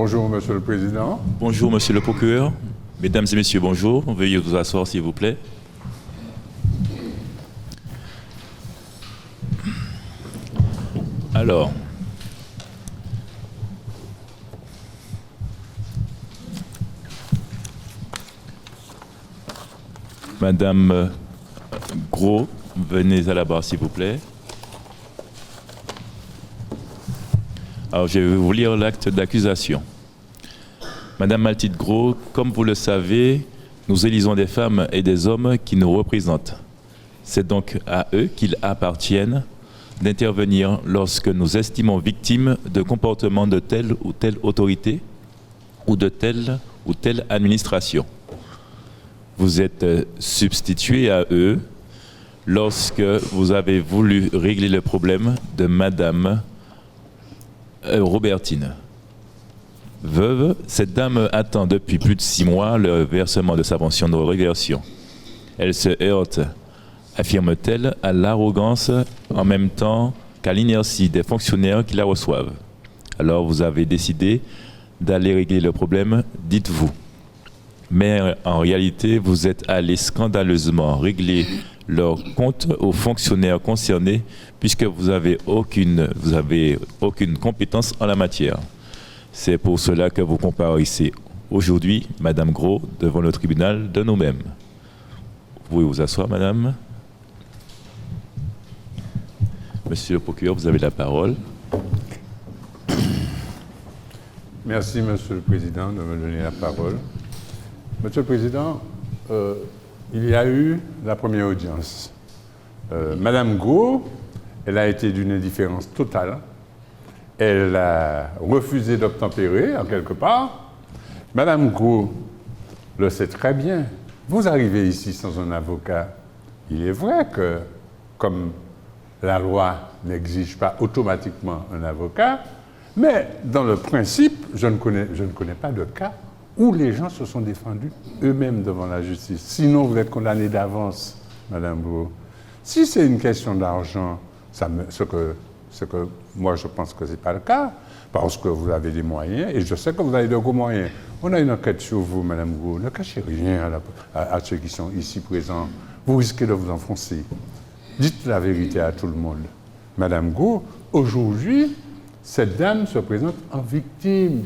Bonjour, Monsieur le Président. Bonjour, Monsieur le procureur. Mesdames et Messieurs, bonjour. Veuillez vous asseoir, s'il vous plaît. Alors, Madame Gros, venez à la barre, s'il vous plaît. Alors, je vais vous lire l'acte d'accusation. Madame Mathilde Gros, comme vous le savez, nous élisons des femmes et des hommes qui nous représentent. C'est donc à eux qu'il appartienne d'intervenir lorsque nous estimons victimes de comportements de telle ou telle autorité ou de telle ou telle administration. Vous êtes substitué à eux lorsque vous avez voulu régler le problème de Madame Robertine. Veuve, cette dame attend depuis plus de 6 mois le versement de sa pension de réversion. Elle se heurte, affirme-t-elle, à l'arrogance en même temps qu'à l'inertie des fonctionnaires qui la reçoivent. Alors vous avez décidé d'aller régler le problème, dites-vous. Mais en réalité, vous êtes allé scandaleusement régler leur compte aux fonctionnaires concernés puisque vous avez aucune compétence en la matière. C'est pour cela que vous comparaissez aujourd'hui, Madame Gros, devant le tribunal de nous-mêmes. Vous pouvez vous asseoir, Madame. Monsieur le procureur, vous avez la parole. Merci, Monsieur le Président, de me donner la parole. Monsieur le Président, il y a eu la première audience. Madame Gros, elle a été d'une indifférence totale. Elle a refusé d'obtempérer, en quelque part. Madame Gros le sait très bien. Vous arrivez ici sans un avocat. Il est vrai que, comme la loi n'exige pas automatiquement un avocat, mais dans le principe, je ne connais pas de cas où les gens se sont défendus eux-mêmes devant la justice. Sinon, vous êtes condamné d'avance, Madame Gros. Si c'est une question d'argent, ce que moi je pense que ce n'est pas le cas, parce que vous avez des moyens, et je sais que vous avez de gros moyens. On a une enquête sur vous, Madame Gros. Ne cachez rien à ceux qui sont ici présents. Vous risquez de vous enfoncer. Dites la vérité à tout le monde. Madame Gros, aujourd'hui, cette dame se présente en victime.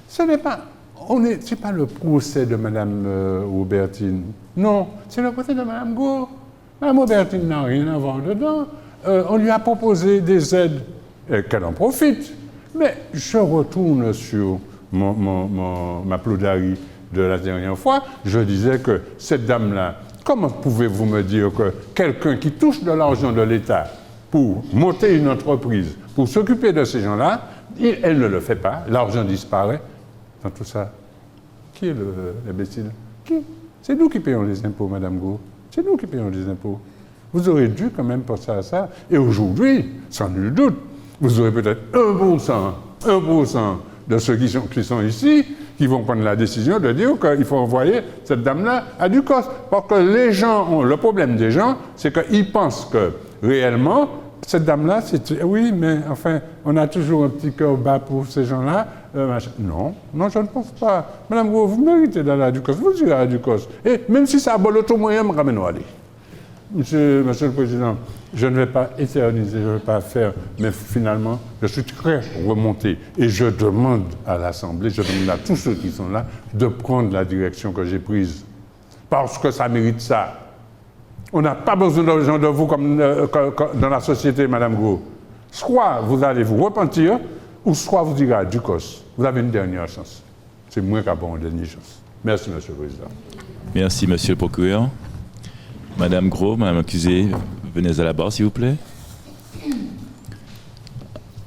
Ce n'est pas le procès de Madame Robertine. Non, c'est le procès de Madame Gros. Madame Robertine n'a rien à voir dedans. On lui a proposé des aides, qu'elle en profite. Mais je retourne sur ma plaidoirie de la dernière fois. Je disais que cette dame-là, comment pouvez-vous me dire que quelqu'un qui touche de l'argent de l'État pour monter une entreprise, pour s'occuper de ces gens-là, elle ne le fait pas, l'argent disparaît dans tout ça. Qui est l'imbécile? Qui? C'est nous qui payons les impôts, Madame Gros. C'est nous qui payons les impôts. Vous aurez dû quand même penser à ça. Et aujourd'hui, sans nul doute, vous aurez peut-être 1% de ceux qui sont ici qui vont prendre la décision de dire qu'il faut envoyer cette dame-là à Ducos. Parce que les gens le problème des gens, c'est qu'ils pensent que réellement, cette dame-là, oui, mais enfin, on a toujours un petit cœur bas pour ces gens-là. Non, je ne pense pas. Madame Gros, vous méritez d'aller à Ducos. Vous irez à Ducos. Et même si ça a boloto moyen, me ramène aller. Monsieur le Président, je ne vais pas éterniser, je ne vais pas faire, mais finalement, je suis très remonté et je demande à l'Assemblée, je demande à tous ceux qui sont là de prendre la direction que j'ai prise. Parce que ça mérite ça. On n'a pas besoin de gens de vous comme dans la société, Madame Gros. Soit vous allez vous repentir, ou soit vous direz à Ducos. Vous avez une dernière chance. C'est moins qu'avoir une dernière chance. Merci, Monsieur le Président. Merci, Monsieur le procureur. Madame Gros, Madame accusée, venez à la barre, s'il vous plaît.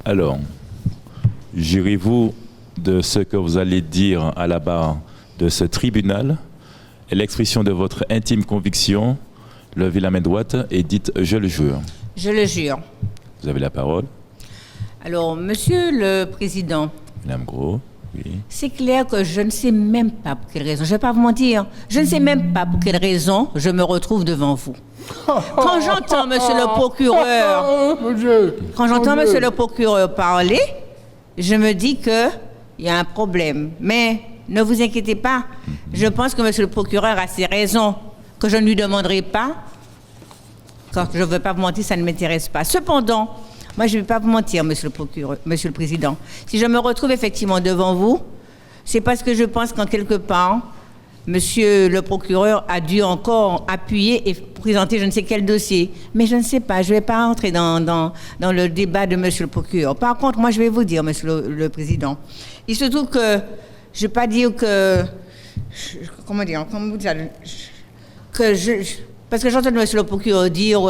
Alors, jurez-vous de ce que vous allez dire à la barre de ce tribunal et l'expression de votre intime conviction, levez la main droite et dites « Je le jure ». Je le jure. Vous avez la parole. Alors, Monsieur le Président, Madame Gros, oui. C'est clair que je ne sais même pas pour quelle raison, je ne vais pas vous mentir, je ne sais même pas pour quelle raison je me retrouve devant vous. Quand j'entends Monsieur le procureur, Monsieur le procureur parler, je me dis que il y a un problème. Mais ne vous inquiétez pas, je pense que monsieur le procureur a ses raisons que je ne lui demanderai pas. Quand je ne veux pas vous mentir, ça ne m'intéresse pas. Cependant, moi je ne vais pas vous mentir, monsieur le procureur, monsieur le président. Si je me retrouve effectivement devant vous, c'est parce que je pense qu'en quelque part, monsieur le procureur a dû encore appuyer et présenter je ne sais quel dossier. Mais je ne sais pas, je ne vais pas entrer dans le débat de monsieur le procureur. Par contre, moi je vais vous dire, monsieur le président, il se trouve que, je ne vais pas dire que, comment vous dire, parce que j'entends monsieur le procureur dire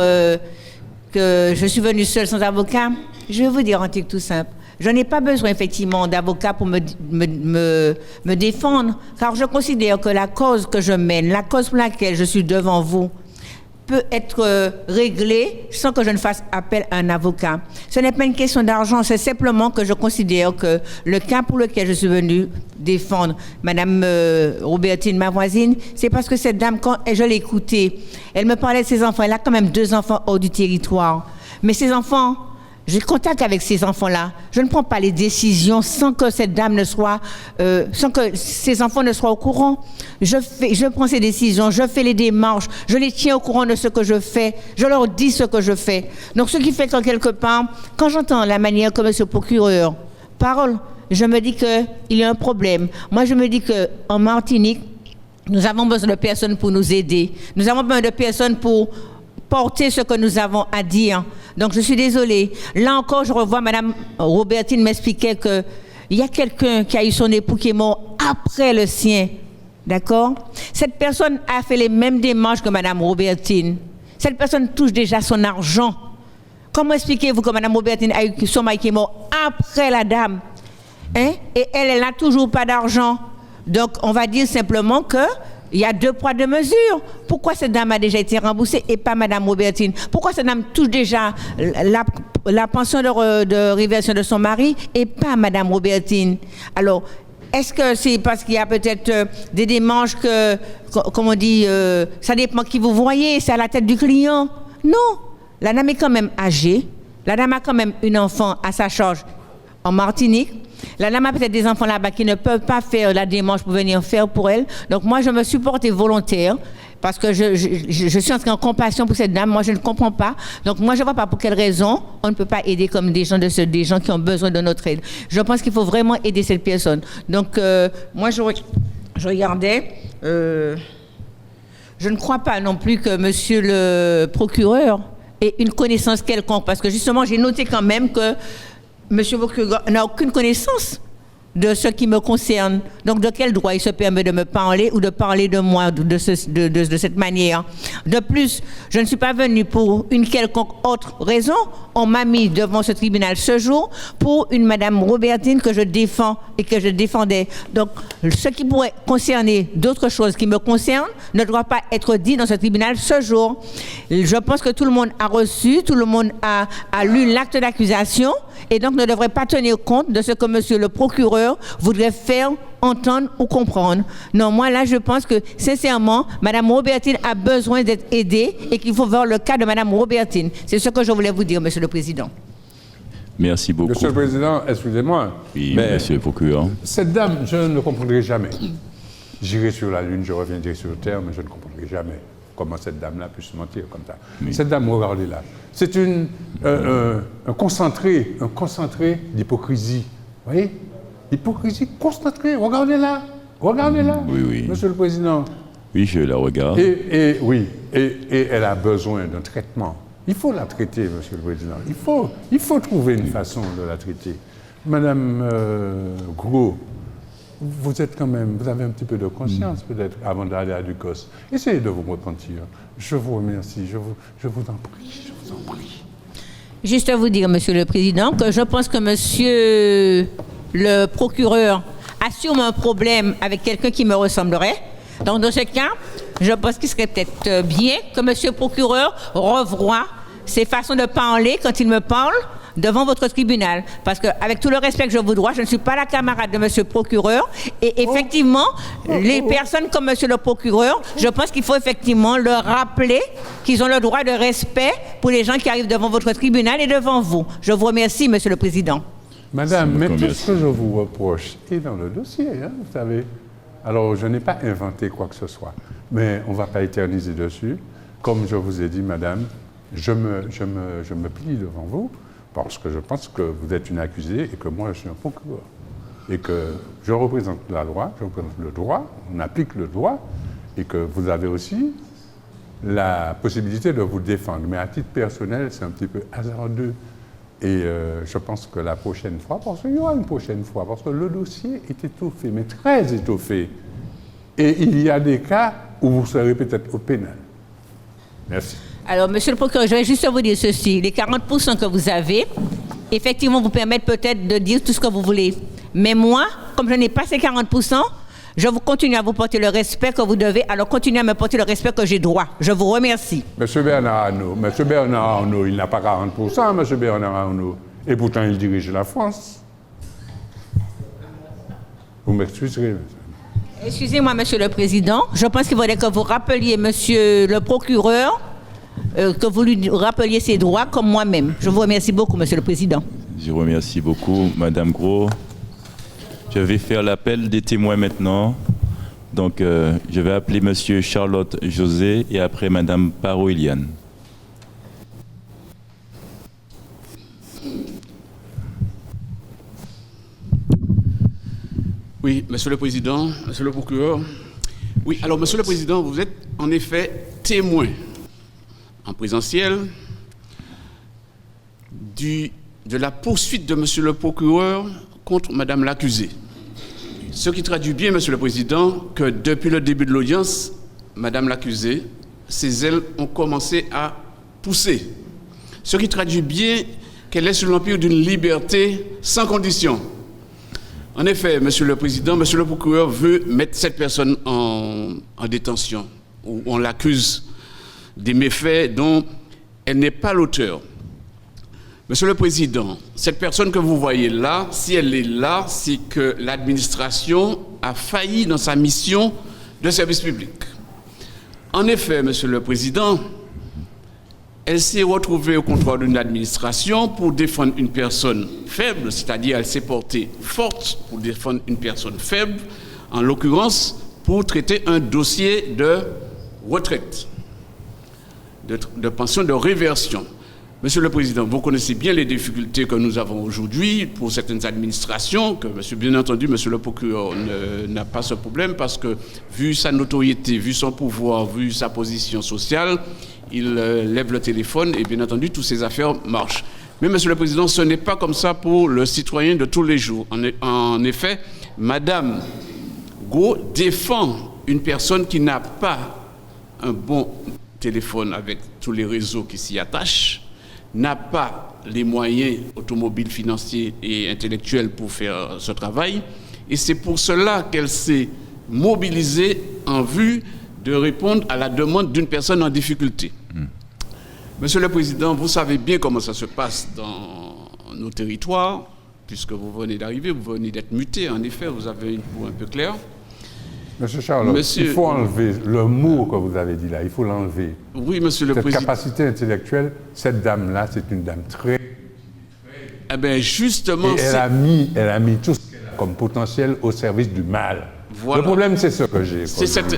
que je suis venu seul sans avocat. Je vais vous dire un truc tout simple. Je n'ai pas besoin effectivement d'avocat pour me défendre, car je considère que la cause que je mène, la cause pour laquelle je suis devant vous, peut être réglée sans que je ne fasse appel à un avocat. Ce n'est pas une question d'argent, c'est simplement que je considère que le cas pour lequel je suis venue défendre Madame Robertine, ma voisine, c'est parce que cette dame, quand je l'ai écoutée, elle me parlait de ses enfants. Elle a quand même 2 enfants hors du territoire. Mais ces enfants, j'ai contact avec ces enfants-là. Je ne prends pas les décisions sans que cette dame ne soit, sans que ces enfants ne soient au courant. Je prends ces décisions, je fais les démarches, je les tiens au courant de ce que je fais, je leur dis ce que je fais. Donc, ce qui fait qu'en quelque part, quand j'entends la manière comme ce procureur parle, je me dis qu'il y a un problème. Moi, je me dis qu'en Martinique, nous avons besoin de personnes pour nous aider. Nous avons besoin de personnes pour porter ce que nous avons à dire. Donc, je suis désolée. Là encore, je revois Mme Robertine m'expliquer qu'il y a quelqu'un qui a eu son époux qui est mort après le sien. D'accord? Cette personne a fait les mêmes démarches que Mme Robertine. Cette personne touche déjà son argent. Comment expliquez-vous que Mme Robertine a eu son mari qui est mort après la dame? Hein? Et elle n'a toujours pas d'argent. Donc, on va dire simplement que il y a 2 poids 2 mesures. Pourquoi cette dame a déjà été remboursée et pas Mme Robertine? Pourquoi cette dame touche déjà la pension de réversion de son mari et pas Mme Robertine? Alors, est-ce que c'est parce qu'il y a peut-être des démarches que, comme on dit, ça dépend qui vous voyez, c'est à la tête du client? Non. La dame est quand même âgée. La dame a quand même une enfant à sa charge en Martinique. La dame a peut-être des enfants là-bas qui ne peuvent pas faire la démarche pour venir faire pour elle. Donc moi, je me suis portée volontaire parce que je suis entrée en compassion pour cette dame. Moi, je ne comprends pas. Donc moi, je ne vois pas pour quelle raison on ne peut pas aider comme des gens qui ont besoin de notre aide. Je pense qu'il faut vraiment aider cette personne. Donc moi, je regardais. Je ne crois pas non plus que monsieur le procureur ait une connaissance quelconque parce que justement, j'ai noté quand même que monsieur le procureur n'a aucune connaissance de ce qui me concerne. Donc, de quel droit il se permet de me parler ou de parler de moi de cette manière? De plus, je ne suis pas venue pour une quelconque autre raison. On m'a mis devant ce tribunal ce jour pour une Madame Robertine que je défends et que je défendais. Donc, ce qui pourrait concerner d'autres choses qui me concernent ne doit pas être dit dans ce tribunal ce jour. Je pense que tout le monde a reçu, tout le monde a lu l'acte d'accusation et donc ne devrait pas tenir compte de ce que monsieur le procureur voudrait faire entendre ou comprendre. Non, moi là, je pense que sincèrement, Madame Robertine a besoin d'être aidée et qu'il faut voir le cas de Madame Robertine. C'est ce que je voulais vous dire, monsieur le président. Merci beaucoup. Monsieur le président, excusez-moi. Oui, monsieur le procureur. Cette dame, je ne comprendrai jamais. J'irai sur la Lune, je reviendrai sur Terre, mais je ne comprendrai jamais comment cette dame-là peut se mentir comme ça. Oui. Cette dame, regardez-la. C'est un concentré d'hypocrisie. Vous voyez? Hypocrisie concentrée. Regardez-la. Regardez-la. Oui, oui. Monsieur le président. Oui, je la regarde. Et elle a besoin d'un traitement. Il faut la traiter, monsieur le président. Il faut trouver une façon de la traiter. Madame Gros, vous êtes quand même, vous avez un petit peu de conscience peut-être avant d'aller à Ducos. Essayez de vous repentir. Je vous remercie. Je vous en prie. Juste à vous dire, monsieur le président, que je pense que monsieur le procureur a sûrement un problème avec quelqu'un qui me ressemblerait. Donc, dans ce cas, je pense qu'il serait peut-être bien que monsieur le procureur revoie ses façons de parler quand il me parle devant votre tribunal. Parce qu'avec tout le respect que je vous dois, je ne suis pas la camarade de monsieur le procureur. Et effectivement, les personnes comme monsieur le procureur, je pense qu'il faut effectivement leur rappeler qu'ils ont le droit de respect pour les gens qui arrivent devant votre tribunal et devant vous. Je vous remercie, monsieur le président. Madame, mais tout Merci. ce que je vous reproche est dans le dossier, hein, vous savez. Alors, je n'ai pas inventé quoi que ce soit, mais on ne va pas éterniser dessus. Comme je vous ai dit, madame, je me plie devant vous parce que je pense que vous êtes une accusée et que moi, je suis un procureur. Et que je représente la loi, je représente le droit, on applique le droit, et que vous avez aussi la possibilité de vous défendre. Mais à titre personnel, c'est un petit peu hasardeux. Et je pense que la prochaine fois, parce qu'il y aura une prochaine fois, parce que le dossier est étoffé, mais très étoffé. Et il y a des cas où vous serez peut-être au pénal. Merci. Alors, monsieur le procureur, je vais juste vous dire ceci. Les 40% que vous avez, effectivement, vous permettent peut-être de dire tout ce que vous voulez. Mais moi, comme je n'ai pas ces 40%, je vous continue à vous porter le respect que vous devez, alors continuez à me porter le respect que j'ai droit. Je vous remercie. Monsieur Bernard Arnault, il n'a pas 40%, monsieur Bernard Arnault. Et pourtant, il dirige la France. Vous m'excuserez, monsieur. Excusez-moi, monsieur le président. Je pense qu'il faudrait que vous rappeliez, monsieur le procureur, que vous lui rappeliez ses droits comme moi-même. Je vous remercie beaucoup, monsieur le président. Je remercie beaucoup, Madame Gros. Je vais faire l'appel des témoins maintenant. Donc, je vais appeler Monsieur Charlotte José et après Madame Paro-Eliane. Oui, Monsieur le Président, Monsieur le procureur. Oui, alors Monsieur le Président, vous êtes en effet témoin en présentiel de la poursuite de Monsieur le procureur contre Madame l'accusée. Ce qui traduit bien, Monsieur le Président, que depuis le début de l'audience, Madame l'accusée, ses ailes ont commencé à pousser. Ce qui traduit bien qu'elle est sous l'empire d'une liberté sans condition. En effet, Monsieur le Président, Monsieur le procureur veut mettre cette personne en détention, où on l'accuse des méfaits dont elle n'est pas l'auteur. Monsieur le Président, cette personne que vous voyez là, si elle est là, c'est que l'administration a failli dans sa mission de service public. En effet, Monsieur le Président, elle s'est retrouvée au contrôle d'une administration pour défendre une personne faible, c'est-à-dire elle s'est portée forte pour défendre une personne faible, en l'occurrence pour traiter un dossier de retraite, de pension de réversion. Monsieur le Président, vous connaissez bien les difficultés que nous avons aujourd'hui pour certaines administrations, que bien entendu, Monsieur le procureur n'a pas ce problème parce que, vu sa notoriété, vu son pouvoir, vu sa position sociale, il lève le téléphone et bien entendu, toutes ces affaires marchent. Mais Monsieur le Président, ce n'est pas comme ça pour le citoyen de tous les jours. En effet, Madame Go défend une personne qui n'a pas un bon téléphone avec tous les réseaux qui s'y attachent, n'a pas les moyens automobiles, financiers et intellectuels pour faire ce travail. Et c'est pour cela qu'elle s'est mobilisée en vue de répondre à la demande d'une personne en difficulté. Monsieur le Président, vous savez bien comment ça se passe dans nos territoires, puisque vous venez d'arriver, vous venez d'être muté. En effet, vous avez une peau un peu claire. Monsieur Charlotte, il faut enlever le mot que vous avez dit là, il faut l'enlever. Oui, Monsieur le Président. Cette capacité intellectuelle, cette dame-là, c'est une dame très... Eh bien, justement... Et elle a mis tout ce qu'elle a comme potentiel au service du mal. Voilà. Le problème, c'est ce que j'ai.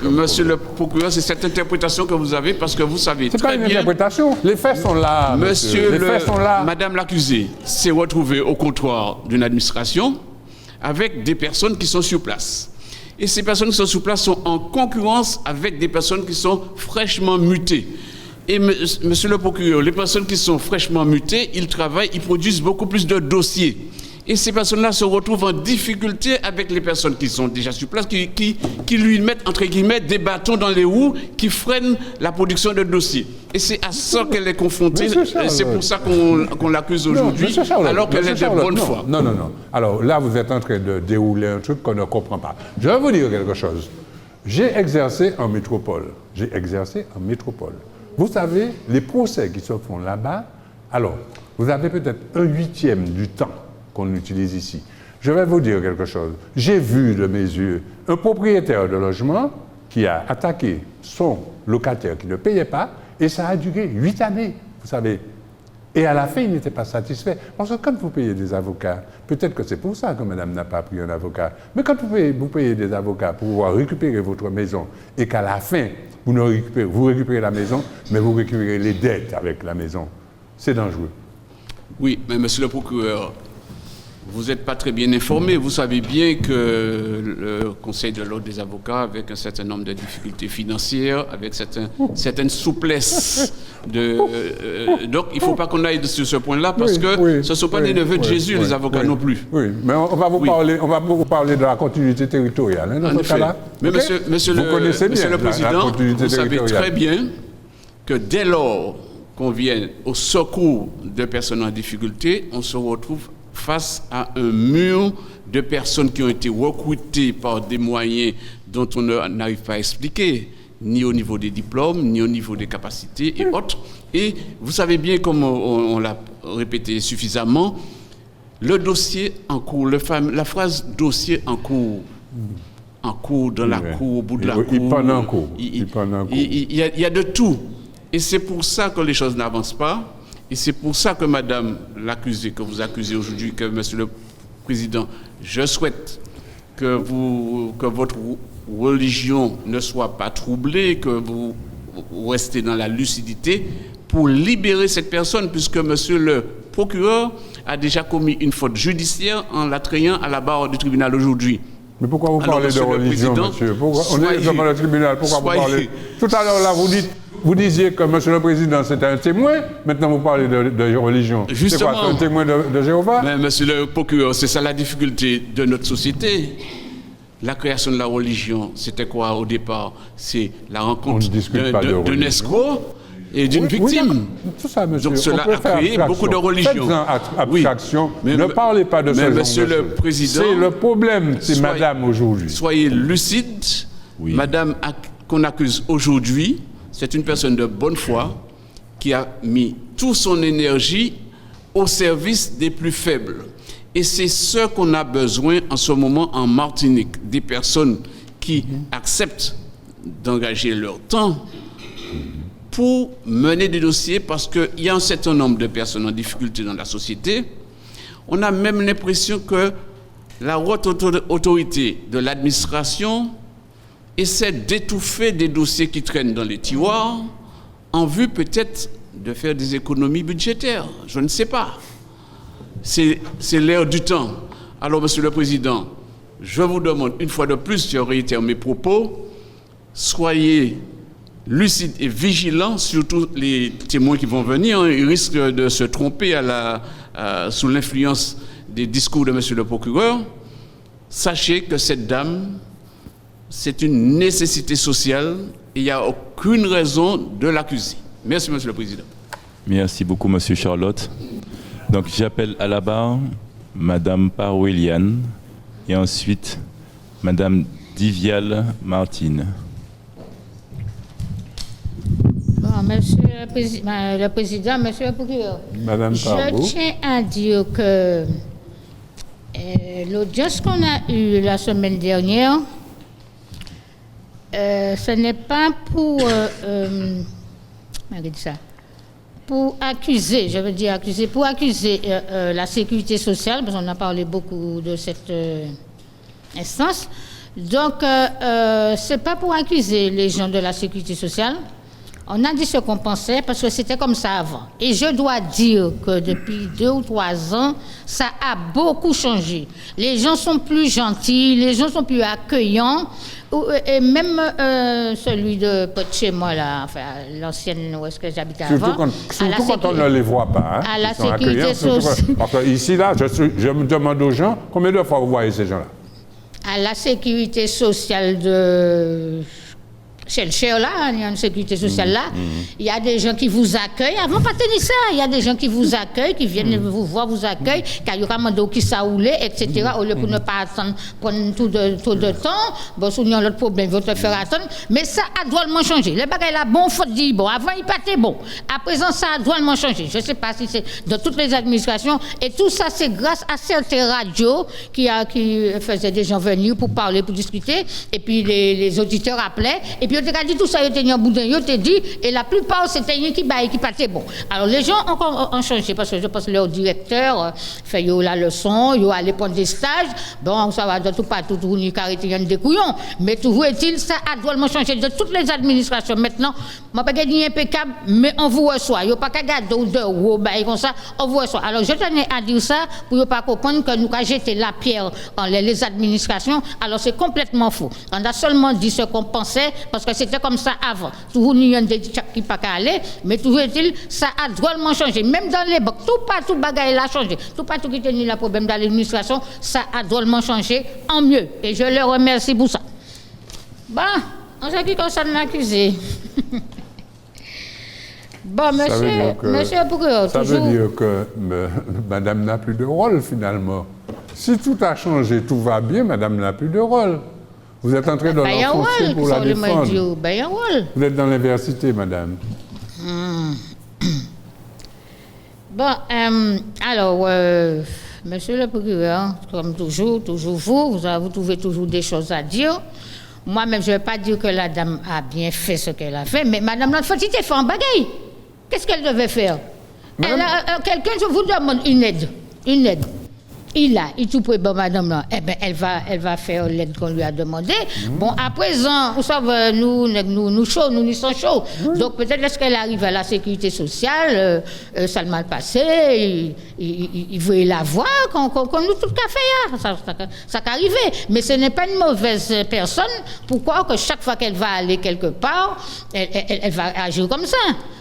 Monsieur le procureur, c'est cette interprétation que vous avez parce que vous savez très bien... C'est pas une interprétation, les faits sont là, monsieur. Les faits sont là. Madame l'accusée s'est retrouvée au comptoir d'une administration avec des personnes qui sont sur place. Et ces personnes qui sont sur place sont en concurrence avec des personnes qui sont fraîchement mutées. Et monsieur le procureur, les personnes qui sont fraîchement mutées, ils travaillent, ils produisent beaucoup plus de dossiers. Et ces personnes-là se retrouvent en difficulté avec les personnes qui sont déjà sur place, qui lui mettent, entre guillemets, des bâtons dans les roues, qui freinent la production de dossiers. Et c'est à ça qu'elle est confrontée. Et c'est pour ça qu'on l'accuse aujourd'hui, alors qu'elle est de bonne foi. Non. Alors là, vous êtes en train de dérouler un truc qu'on ne comprend pas. Je vais vous dire quelque chose. J'ai exercé en métropole. Vous savez, les procès qui se font là-bas, alors, vous avez peut-être 1/8 du temps qu'on utilise ici. Je vais vous dire quelque chose. J'ai vu de mes yeux un propriétaire de logement qui a attaqué son locataire qui ne payait pas et ça a duré 8 années. Vous savez, Et à la fin, il n'était pas satisfait. Parce que quand vous payez des avocats, peut-être que c'est pour ça que madame n'a pas pris un avocat, mais quand vous payez des avocats pour pouvoir récupérer votre maison et qu'à la fin, vous récupérez la maison, mais vous récupérez les dettes avec la maison, c'est dangereux. Oui, mais monsieur le procureur, vous n'êtes pas très bien informé. Vous savez bien que le Conseil de l'ordre des avocats, avec un certain nombre de difficultés financières, avec certaines souplesses, donc il ne faut pas qu'on aille sur ce point-là, parce que ce ne sont pas des neveux de Jésus, les avocats non plus. Oui, mais on va vous parler de la continuité territoriale, hein, dans ce cas-là. Mais okay? monsieur le Président, vous savez très bien que dès lors qu'on vient au secours de personnes en difficulté, on se retrouve face à un mur de personnes qui ont été recrutées par des moyens dont on n'arrive pas à expliquer, ni au niveau des diplômes, ni au niveau des capacités et autres. Et vous savez bien, comme on l'a répété suffisamment, le dossier en cours, la phrase dossier en cours dans la cour, au bout de la cour. Il prend un cours. Il y a de tout. Et c'est pour ça que les choses n'avancent pas. Et c'est pour ça que madame l'accusée, que vous accusez aujourd'hui, que monsieur le Président, je souhaite que votre religion ne soit pas troublée, que vous restez dans la lucidité pour libérer cette personne, puisque monsieur le procureur a déjà commis une faute judiciaire en l'attrayant à la barre du tribunal aujourd'hui. Mais pourquoi vous parlez de religion, monsieur? On est devant le tribunal, pourquoi vous parlez? Tout à l'heure, là, vous disiez que monsieur le Président, c'était un témoin, maintenant vous parlez de religion. Justement. C'est quoi, un témoin de Jéhovah? Mais monsieur le procureur, c'est ça la difficulté de notre société. La création de la religion, c'était quoi au départ? C'est la rencontre d'un escroc et d'une victime. Tout ça, monsieur. Donc cela a créé beaucoup de religions. Faites-en abstraction. Oui. Ne parlez pas de ce genre. Monsieur le Président, c'est le problème, c'est madame aujourd'hui. Soyez lucide. Oui. Madame qu'on accuse aujourd'hui, c'est une personne de bonne foi qui a mis toute son énergie au service des plus faibles. Et c'est ce qu'on a besoin en ce moment en Martinique, des personnes qui acceptent d'engager leur temps pour mener des dossiers, parce qu'il y a un certain nombre de personnes en difficulté dans la société. On a même l'impression que la haute autorité de l'administration essaie d'étouffer des dossiers qui traînent dans les tiroirs en vue peut-être de faire des économies budgétaires. Je ne sais pas. C'est l'ère du temps. Alors, monsieur le Président, je vous demande une fois de plus, je réitère mes propos, soyez lucides et vigilants, surtout les témoins qui vont venir. Ils risquent de se tromper sous l'influence des discours de monsieur le procureur. Sachez que cette dame, c'est une nécessité sociale et il n'y a aucune raison de l'accuser. Merci, monsieur le Président. Merci beaucoup, monsieur Charlotte. Donc, j'appelle à la barre madame Paroueliane et ensuite madame Divial Martine. Bon, monsieur le Président, monsieur le procureur, madame Parbo. Je tiens à dire que l'audience qu'on a eue la semaine dernière, ce n'est pas pour accuser, pour accuser la sécurité sociale, parce qu'on a parlé beaucoup de cette instance. Donc, c'est pas pour accuser les gens de la sécurité sociale. On a dit ce qu'on pensait parce que c'était comme ça avant. Et je dois dire que depuis 2 ou 3 ans, ça a beaucoup changé. Les gens sont plus gentils, les gens sont plus accueillants. Et même celui de près de chez moi, là, enfin, l'ancienne où est-ce que j'habitais avant. Surtout quand on ne les voit pas. Hein, à la sécurité sociale. Parce que ici, là, je me demande aux gens, combien de fois vous voyez ces gens-là? À la sécurité sociale de... Chez le cher là, il y a une sécurité sociale là, il y a des gens qui vous accueillent. Avant, pas tenir ça, il y a des gens qui vous accueillent, qui viennent vous voir, vous accueillent, qui ont demandé qui ça roulait, etc. Au lieu pour ne pas attendre, prendre tout de temps, bon, si on a l'autre problème, il faut te faire attendre. Mais ça a drôlement changé. Les bagages là, bon, faut dire bon. Avant, il partait bon. À présent, ça a drôlement changé. Je ne sais pas si c'est dans toutes les administrations. Et tout ça, c'est grâce à certaines radios qui faisaient des gens venir pour parler, pour discuter. Et puis les auditeurs appelaient. Et puis t'ai dit tout ça, yo t'ai en boudin, yo t'ai dit, et la plupart c'était rien qui passait bon. Alors les gens ont changé parce que je pense que leur directeur fait yo la leçon, yo allé prendre des stages. Bon, ça va de tout partout, tout ni carité des couillons, mais toujours est-il, ça a drôlement changé de toutes les administrations. Maintenant, moi pas gagné impeccable, mais on vous reçoit. Yo pas qu'à garder ou bail comme ça, on vous reçoit. Alors je tenais à dire ça pour ne pas comprendre que nous avons jeté la pierre en les administrations. Alors c'est complètement faux. On a seulement dit ce qu'on pensait parce que c'était comme ça avant. Toujours n'y a des gens qui pas qu'à aller, mais toujours est-il, ça a drôlement changé. Même dans les banques, tout partout bagaille a changé. Tout partout qui tenait le problème dans l'administration, ça a drôlement changé en mieux. Et je le remercie pour ça. Bon, en ce qui concerne l'accusé. Bon, monsieur le procureur, ça toujours... veut dire que madame n'a plus de rôle, finalement. Si tout a changé, tout va bien, madame n'a plus de rôle. Vous êtes en train de l'enfoncer pour la défendre. Vous êtes dans l'université, madame. Bon, alors, monsieur le procureur, comme toujours vous avez trouvé toujours des choses à dire. Moi-même, je ne vais pas dire que la dame a bien fait ce qu'elle a fait, mais madame notre petite fait en bagaille. Qu'est-ce qu'elle devait faire? Quelqu'un, je vous demande une aide. Il tout près, bon, madame, là, eh ben, elle va faire l'aide qu'on lui a demandé. Bon, à présent, vous savez, nous chauds, nous sommes chauds. Donc, peut-être, est-ce qu'elle arrive à la sécurité sociale, ça le mal passé, il veut la voir, comme nous, tout le café, ça qu'arriver. Mais ce n'est pas une mauvaise personne. Pourquoi que chaque fois qu'elle va aller quelque part, elle va agir comme ça?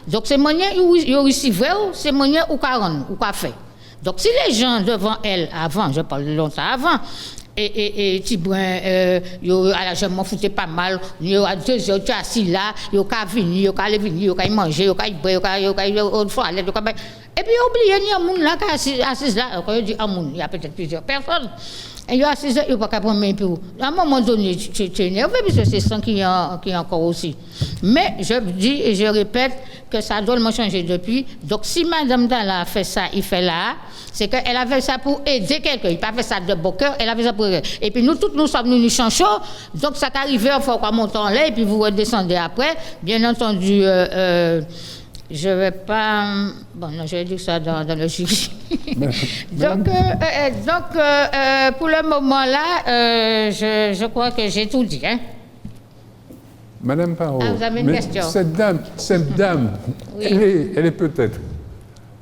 Donc, c'est moyen, il y a aussi vrai, c'est moyen ou 40, ou quoi faire. Donc, si les gens devant elle, avant, je parle longtemps avant, et Tibouin, je m'en foutais pas mal, il y a 2 heures, tu es assis là, il y a venir, il y a venir, il y a manger, il y a boire, il y a toilette, et puis oubliez, il y a un monde là qui est assis là, quand je dis un monde, il y a peut-être plusieurs personnes. Et il y a 6 heures, il n'y a pas qu'à prendre un peu. À un moment donné, tu es énervé, parce que c'est ça qui est encore aussi. Mais je dis et je répète que ça a drôlement changé depuis. Donc, si Madame Dalla a fait ça, il fait là, c'est qu'elle a fait ça pour aider quelqu'un. Il n'a pas fait ça de bon cœur, elle a fait ça pour aider. Et puis, nous tous, nous sommes venus chanchons. Donc, ça t'arrive, il faut qu'on monte en l'air, et puis vous redescendez après. Bien entendu, je ne vais pas... Bon, non, je vais dire ça dans le jury. donc, pour le moment là, je crois que j'ai tout dit. Hein? Madame Parot, vous avez une question? Cette dame Oui. elle est peut-être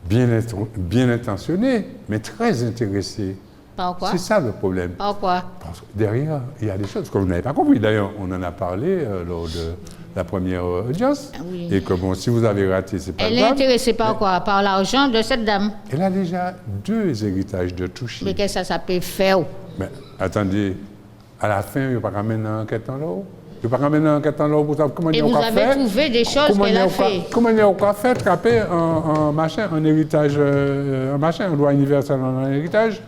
bien intentionnée, mais très intéressée. Par quoi? C'est ça le problème. Par quoi? Parce que derrière, il y a des choses que vous n'avez pas compris. D'ailleurs, on en a parlé lors de la première audience. Oui. Et que bon, si vous avez raté, c'est pas grave. Elle est intéressée par quoi? Par l'argent de cette dame. Elle a déjà 2 héritages de toucher. Mais qu'est-ce que ça peut faire? Mais attendez, à la fin, il n'y a pas ramener une enquête en l'eau. Il n'y a pas ramener une enquête en l'eau pour savoir comment il y a Et vous avez trouvé des choses qu'elle a fait. Comment il y a fait attraper un héritage, un droit universel en héritage.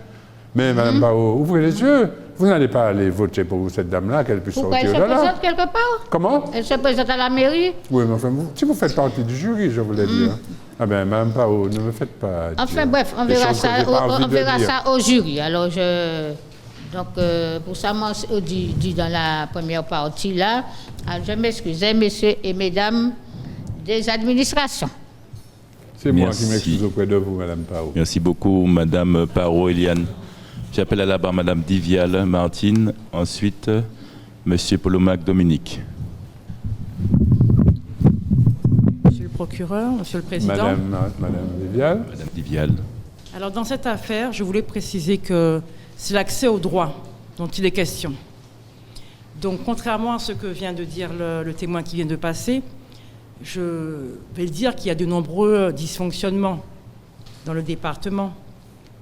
Mais Mme Parot, ouvrez les yeux. Vous n'allez pas aller voter pour cette dame-là, qu'elle puisse Pourquoi sortir de là. elle se présente quelque part? Comment? Elle se présente à la mairie? Oui, mais enfin, si vous faites partie du jury, je voulais dire. Ah ben, Mme Parot, ne me faites pas Enfin dire bref, on des verra, choses que j'ai pas envie de dire. ça au jury. Alors, donc, pour ça, moi, je dis dans la première partie là, je m'excusais, messieurs et mesdames des administrations. C'est moi Merci. qui m'excuse auprès de vous, Mme Parot. Merci beaucoup, Madame Parot-Eliane. J'appelle à la barre Madame Divial Martine, ensuite Monsieur Polomac Dominique. Monsieur le procureur, Monsieur le Président. Madame Vivial. Madame Divial. Alors dans cette affaire, je voulais préciser que c'est l'accès au droit dont il est question. Donc contrairement à ce que vient de dire le témoin qui vient de passer, je vais dire qu'il y a de nombreux dysfonctionnements dans le département.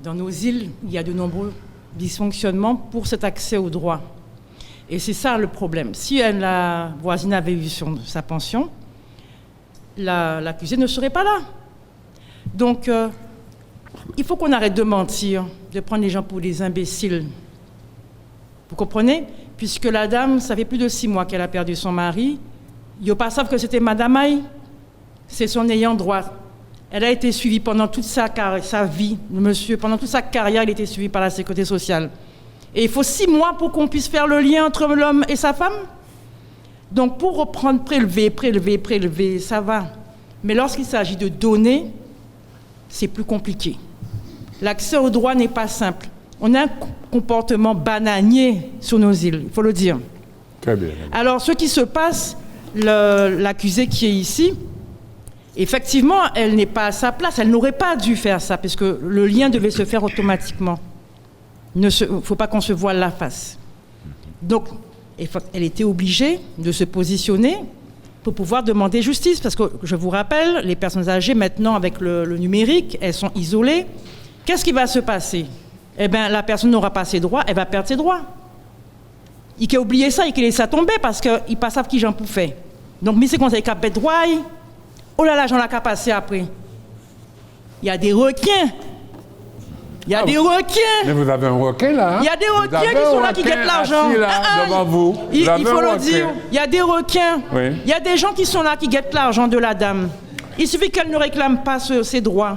Dans nos îles, il y a de nombreux dysfonctionnements pour cet accès au droit. Et c'est ça le problème. Si la voisine avait eu sa pension, l'accusé ne serait pas là. Donc, il faut qu'on arrête de mentir, de prendre les gens pour des imbéciles. Vous comprenez? Puisque la dame, ça fait plus de 6 mois qu'elle a perdu son mari. Ils ne pas savent que c'était Madame Aïe. C'est son ayant droit. Elle a été suivie pendant toute sa vie. Le monsieur, pendant toute sa carrière, il a été suivi par la sécurité sociale. Et il faut 6 mois pour qu'on puisse faire le lien entre l'homme et sa femme. Donc pour reprendre, prélever, ça va. Mais lorsqu'il s'agit de donner, c'est plus compliqué. L'accès au droit n'est pas simple. On a un comportement bananier sur nos îles, il faut le dire. Très bien. Alors, ce qui se passe, l'accusée qui est ici, effectivement, elle n'est pas à sa place. Elle n'aurait pas dû faire ça, parce que le lien devait se faire automatiquement. Il ne faut pas qu'on se voile la face. Donc, elle était obligée de se positionner pour pouvoir demander justice, parce que, je vous rappelle, les personnes âgées, maintenant, avec le numérique, elles sont isolées. Qu'est-ce qui va se passer? Eh bien, la personne n'aura pas ses droits, elle va perdre ses droits. Il a oublié ça, il laisse ça tomber parce qu'il ne pas savent qui j'en pouvais. Donc, mais c'est qu'on sait qu'il y a des droits. Oh là là, j'en ai qu'à passer après. Il y a des requins. Il y a des requins. Mais vous avez un requin là. Hein? Il y a des requins qui sont là, qui guettent l'argent. Devant vous. Il faut le dire. Il y a des requins. Oui. Il y a des gens qui sont là, qui guettent l'argent de la dame. Il suffit qu'elle ne réclame pas ses droits,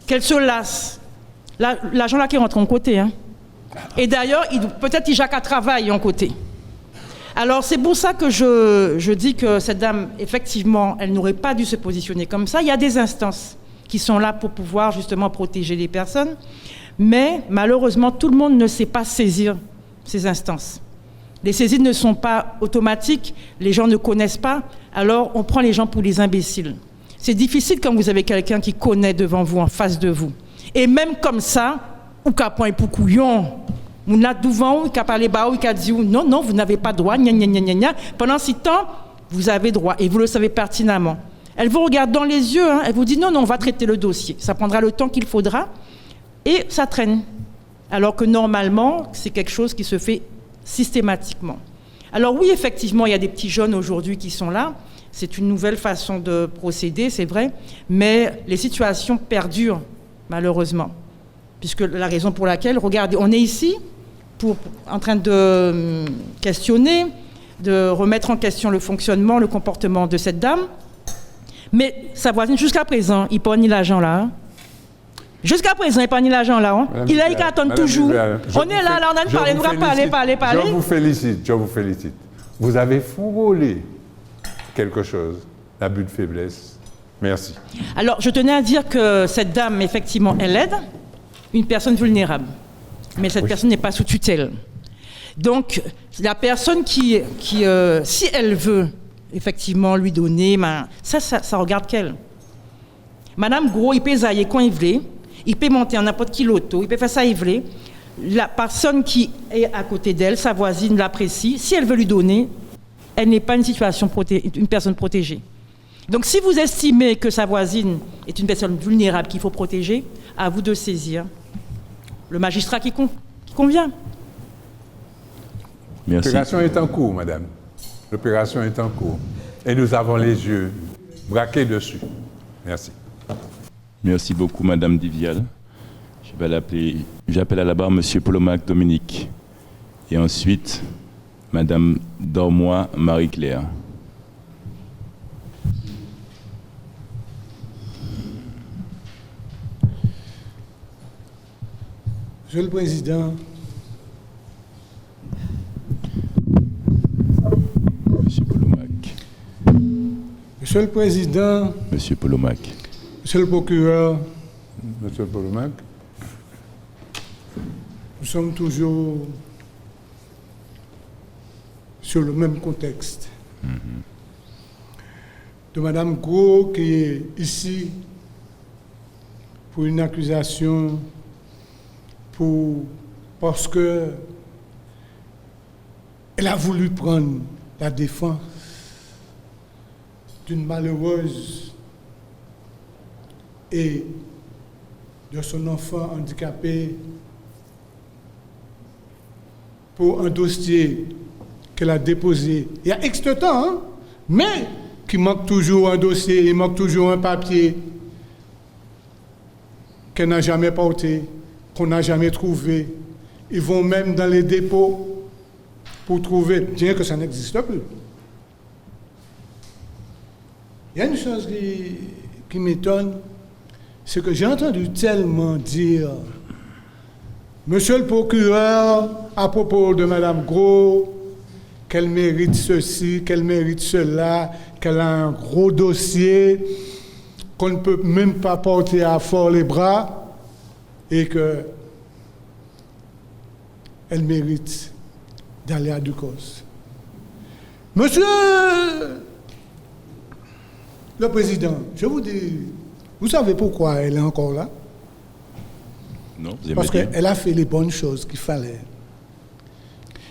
qu'elle se lasse. L'argent là qui rentre en côté. Hein. Et d'ailleurs, peut-être qu'il Jacques a travaillé en côté. Alors c'est pour ça que je dis que cette dame, effectivement, elle n'aurait pas dû se positionner comme ça. Il y a des instances qui sont là pour pouvoir justement protéger les personnes. Mais malheureusement, tout le monde ne sait pas saisir ces instances. Les saisies ne sont pas automatiques, les gens ne connaissent pas, alors on prend les gens pour des imbéciles. C'est difficile quand vous avez quelqu'un qui connaît devant vous, en face de vous. Et même comme ça, ou qu'à point pour couillon, vous n'avez devant ou qu'à parler bas ou qu'à dire non, vous n'avez pas droit, gna gna gna gna gna. Pendant 6 temps, vous avez droit et vous le savez pertinemment. Elle vous regarde dans les yeux, hein, elle vous dit non, on va traiter le dossier. Ça prendra le temps qu'il faudra et ça traîne. Alors que normalement, c'est quelque chose qui se fait systématiquement. Alors oui, effectivement, il y a des petits jeunes aujourd'hui qui sont là. C'est une nouvelle façon de procéder, c'est vrai, mais les situations perdurent, malheureusement. Puisque la raison pour laquelle, regardez, on est ici en train de questionner, de remettre en question le fonctionnement, le comportement de cette dame. Mais sa voisine, jusqu'à présent, il n'a pas ni l'argent là. Hein. Jusqu'à présent, il n'a pas ni l'argent là. Hein. Il attend toujours. On est là, on a parlé, nous allons parler. Je vous félicite. Vous avez frôlé quelque chose, l'abus de faiblesse. Merci. Alors, je tenais à dire que cette dame, effectivement, elle aide une personne vulnérable. Mais cette personne n'est pas sous tutelle. Donc, la personne qui si elle veut, effectivement, lui donner, ça regarde qu'elle. Madame Gros, il peut zailler quand il veut, il peut monter en n'importe quel auto, il peut faire ça il veut. La personne qui est à côté d'elle, sa voisine, l'apprécie. Si elle veut lui donner, elle n'est pas une personne protégée. Donc, si vous estimez que sa voisine est une personne vulnérable qu'il faut protéger, à vous de saisir le magistrat qui convient. Merci. L'opération est en cours, madame. L'opération est en cours. Et nous avons les yeux braqués dessus. Merci. Merci beaucoup, madame Divial. J'appelle à la barre monsieur Polomac Dominique. Et ensuite, madame Dormois Marie-Claire. Monsieur le Président, Monsieur Polomac. Monsieur le Président, Monsieur Polomac. Monsieur le Procureur, Monsieur Polomac. nous sommes toujours sur le même contexte. De Madame Gros qui est ici pour une accusation parce que elle a voulu prendre la défense d'une malheureuse et de son enfant handicapé pour un dossier qu'elle a déposé il y a X temps, hein, mais qui manque toujours un dossier, il manque toujours un papier qu'elle n'a jamais porté, qu'on n'a jamais trouvé. Ils vont même dans les dépôts pour trouver, bien que ça n'existe plus. Il y a une chose qui m'étonne, c'est que j'ai entendu tellement dire, Monsieur le procureur, à propos de Madame Gros, qu'elle mérite ceci, qu'elle mérite cela, qu'elle a un gros dossier, qu'on ne peut même pas porter à fort les bras, et que elle mérite d'aller à Ducos. Monsieur le Président, je vous dis, vous savez pourquoi elle est encore là? Non, vous Parce aimez bien. qu'elle a fait les bonnes choses qu'il fallait.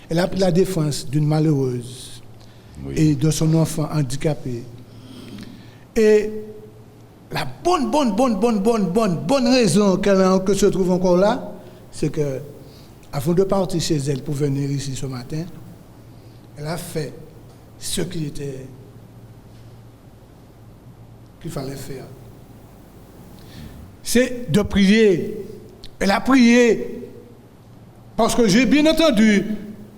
Elle a pris la défense d'une malheureuse Oui. et de son enfant handicapé. Et la bonne raison qu'elle se trouve encore là, c'est que, avant de partir chez elle pour venir ici ce matin, elle a fait ce qu'il fallait faire. C'est de prier. Elle a prié. Parce que j'ai bien entendu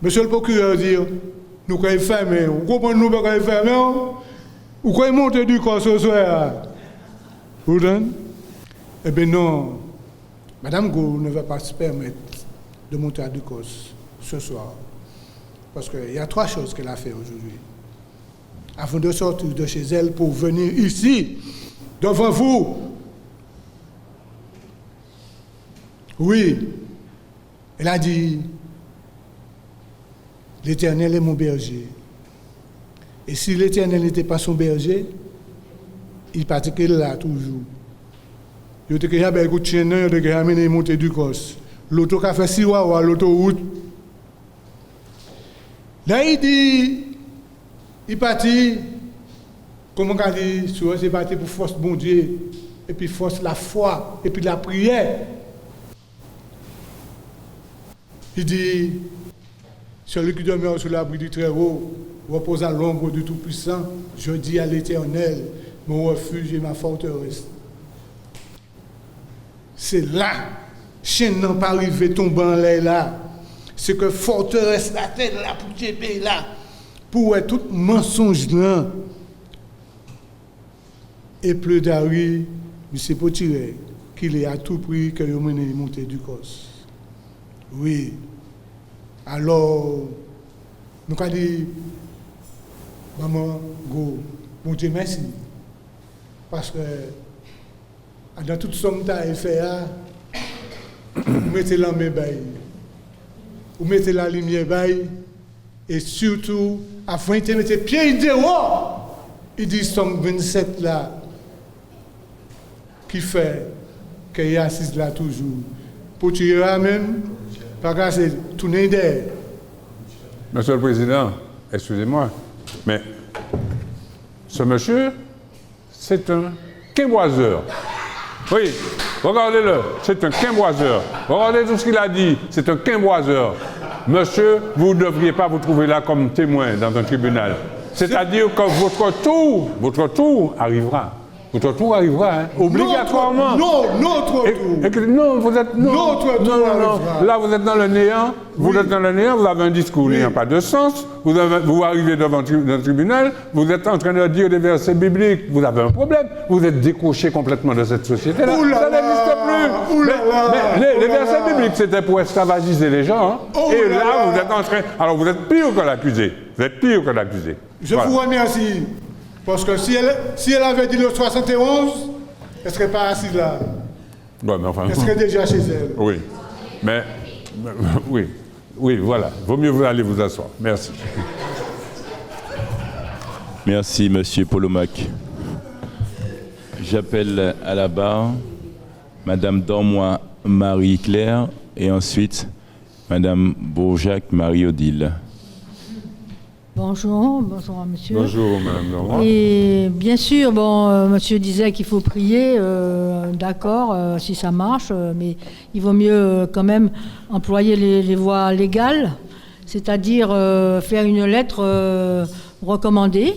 monsieur le procureur dire, nous croyons fermer, vous comprenez, nous ne pouvons pas fermer, vous croyez monter du corps ce soir. Vous comprenez? Eh bien non, Madame Go ne va pas se permettre de monter à Ducos ce soir. Parce qu'il y a 3 choses qu'elle a fait aujourd'hui. Avant de sortir de chez elle pour venir ici, devant vous. Oui, elle a dit, l'Éternel est mon berger. Et si l'Éternel n'était pas son berger, il partirait là toujours. Il était qu'il y a un coup de chien, il était qu'il y a amené monter du cos. L'auto qui a fait 6 mois à l'autoroute. Là, il dit, il partit, comment on dit, souvent c'est parti pour force bon Dieu, et puis force la foi, et puis la prière. Il dit, celui qui demeure sous l'abri du Très-Haut repose à l'ombre du Tout-Puissant. Je dis à l'Éternel, mon refuge et ma forteresse. C'est là, chien n'a pas arrivé tombant là. C'est que forteresse la tête là pour t'aider là. Pour être tout mensonge là. Et plus d'arri, M. Potiré, qu'il est à tout prix que vous menez monter du cos. Oui. Alors, nous avons dit, maman, go, bon Dieu merci. Parce que dans toute somme que tu as fait, vous mettez la main, vous mettez la lumière, et surtout, afin de mettre pied dehors, il dit somme 27 là, qui fait qu'il est assis là toujours. Pour tirer même, parce que c'est tourner derrière. Monsieur le Président, excusez-moi, mais ce monsieur, c'est un quimboiseur. Oui, regardez-le, c'est un quimboiseur. Regardez tout ce qu'il a dit, c'est un quimboiseur. Monsieur, vous ne devriez pas vous trouver là comme témoin dans un tribunal. C'est-à-dire que votre tour arrivera. Votre tour arrivera, hein, obligatoirement. Notre tour. Non, vous êtes... Non, Notre tour arrivera. Là, vous êtes dans le néant. Vous êtes dans le néant, vous avez un discours n'ayant pas de sens. Vous arrivez devant un tribunal, vous êtes en train de dire des versets bibliques. Vous avez un problème. Vous êtes décroché complètement de cette société-là. Ça n'existe plus. Mais les versets bibliques, c'était pour esclavagiser les gens. Hein. Et là, vous êtes en train... Alors, vous êtes pire que l'accusé. Vous êtes pire que l'accusé. Je vous remercie. Parce que si elle avait dit le 71, elle ne serait pas assise là. Ouais, mais enfin... Elle serait déjà chez elle. Oui. Mais oui, voilà. Vaut mieux vous aller vous asseoir. Merci. Merci, Monsieur Polomac. J'appelle à la barre Madame Dormois Marie-Claire et ensuite Madame Bourjac Marie-Odile. Bonjour monsieur. Bonjour, Madame Laurent. Et bien sûr, monsieur disait qu'il faut prier, d'accord, si ça marche, mais il vaut mieux quand même employer les voies légales, c'est-à-dire faire une lettre recommandée,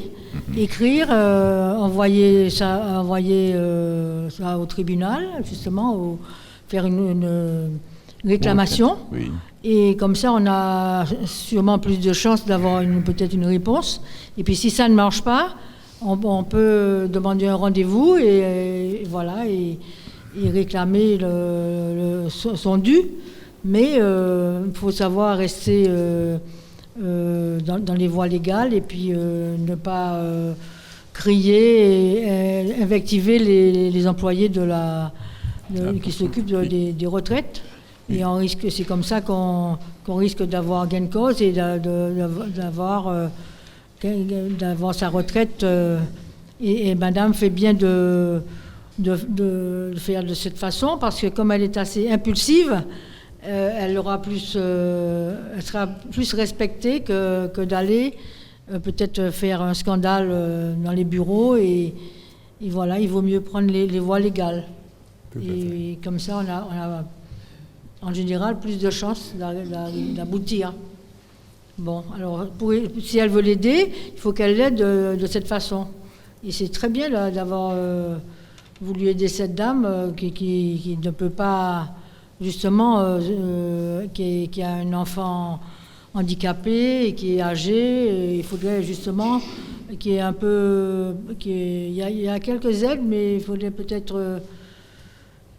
écrire, envoyer ça au tribunal, justement, faire une réclamation. Oui. Et comme ça, on a sûrement plus de chances d'avoir peut-être une réponse. Et puis si ça ne marche pas, on peut demander un rendez-vous et voilà, et réclamer son dû. Mais il faut savoir rester dans les voies légales et puis ne pas crier et invectiver les employés qui s'occupent des retraites. Et c'est comme ça qu'on risque d'avoir gain de cause et d'avoir sa retraite. Et madame fait bien de faire de cette façon, parce que comme elle est assez impulsive, elle sera plus respectée que d'aller peut-être faire un scandale dans les bureaux. Et voilà, il vaut mieux prendre les voies légales. Et comme ça, on a en général plus de chances d'aboutir. Bon, alors si elle veut l'aider, il faut qu'elle l'aide de cette façon. Et c'est très bien d'avoir voulu aider cette dame qui ne peut pas, justement, qui a un enfant handicapé et qui est âgé. Et il faudrait justement qu'il y ait un peu... Il y a quelques aides, mais il faudrait peut-être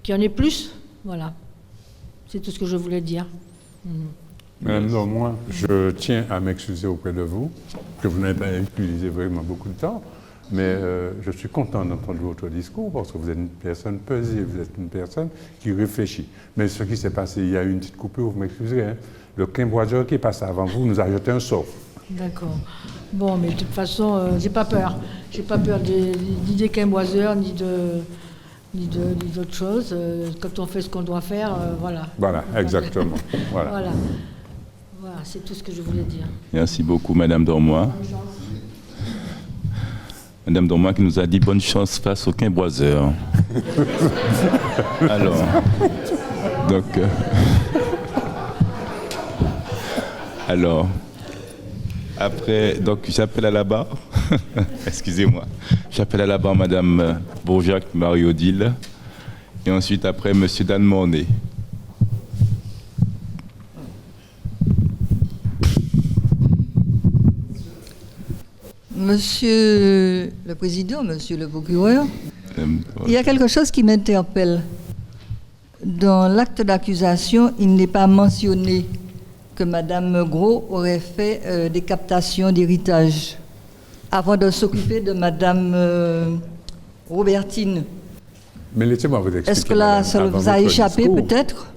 qu'il y en ait plus. Voilà. C'est tout ce que je voulais dire. Madame Dormois, je tiens à m'excuser auprès de vous, que vous n'avez pas utilisé vraiment beaucoup de temps, mais je suis content d'entendre votre discours, parce que vous êtes une personne pesée, vous êtes une personne qui réfléchit. Mais ce qui s'est passé, il y a eu une petite coupure, vous m'excuserez, hein. Le quimboiseur qui est passé avant vous nous a jeté un sort. D'accord. Bon, mais de toute façon, j'ai pas peur. J'ai pas peur ni des quimboiseurs, ni d'autres choses. Quand on fait ce qu'on doit faire, voilà. Voilà, exactement. Voilà. Voilà, c'est tout ce que je voulais dire. Merci beaucoup, Madame Dormois. Madame Dormois qui nous a dit bonne chance face au quimboiseur. Alors, après, j'appelle à la barre. Excusez-moi. J'appelle à la barre Madame Bourjac Marie-Odile. Et ensuite, après, Monsieur Dan Mornay. Monsieur le Président, Monsieur le procureur, il y a quelque chose qui m'interpelle. Dans l'acte d'accusation, il n'est pas mentionné que Madame Gros aurait fait des captations d'héritage avant de s'occuper de Madame Robertine. Mais laissez-moi vous expliquer. Est-ce que là, ça vous a échappé peut-être?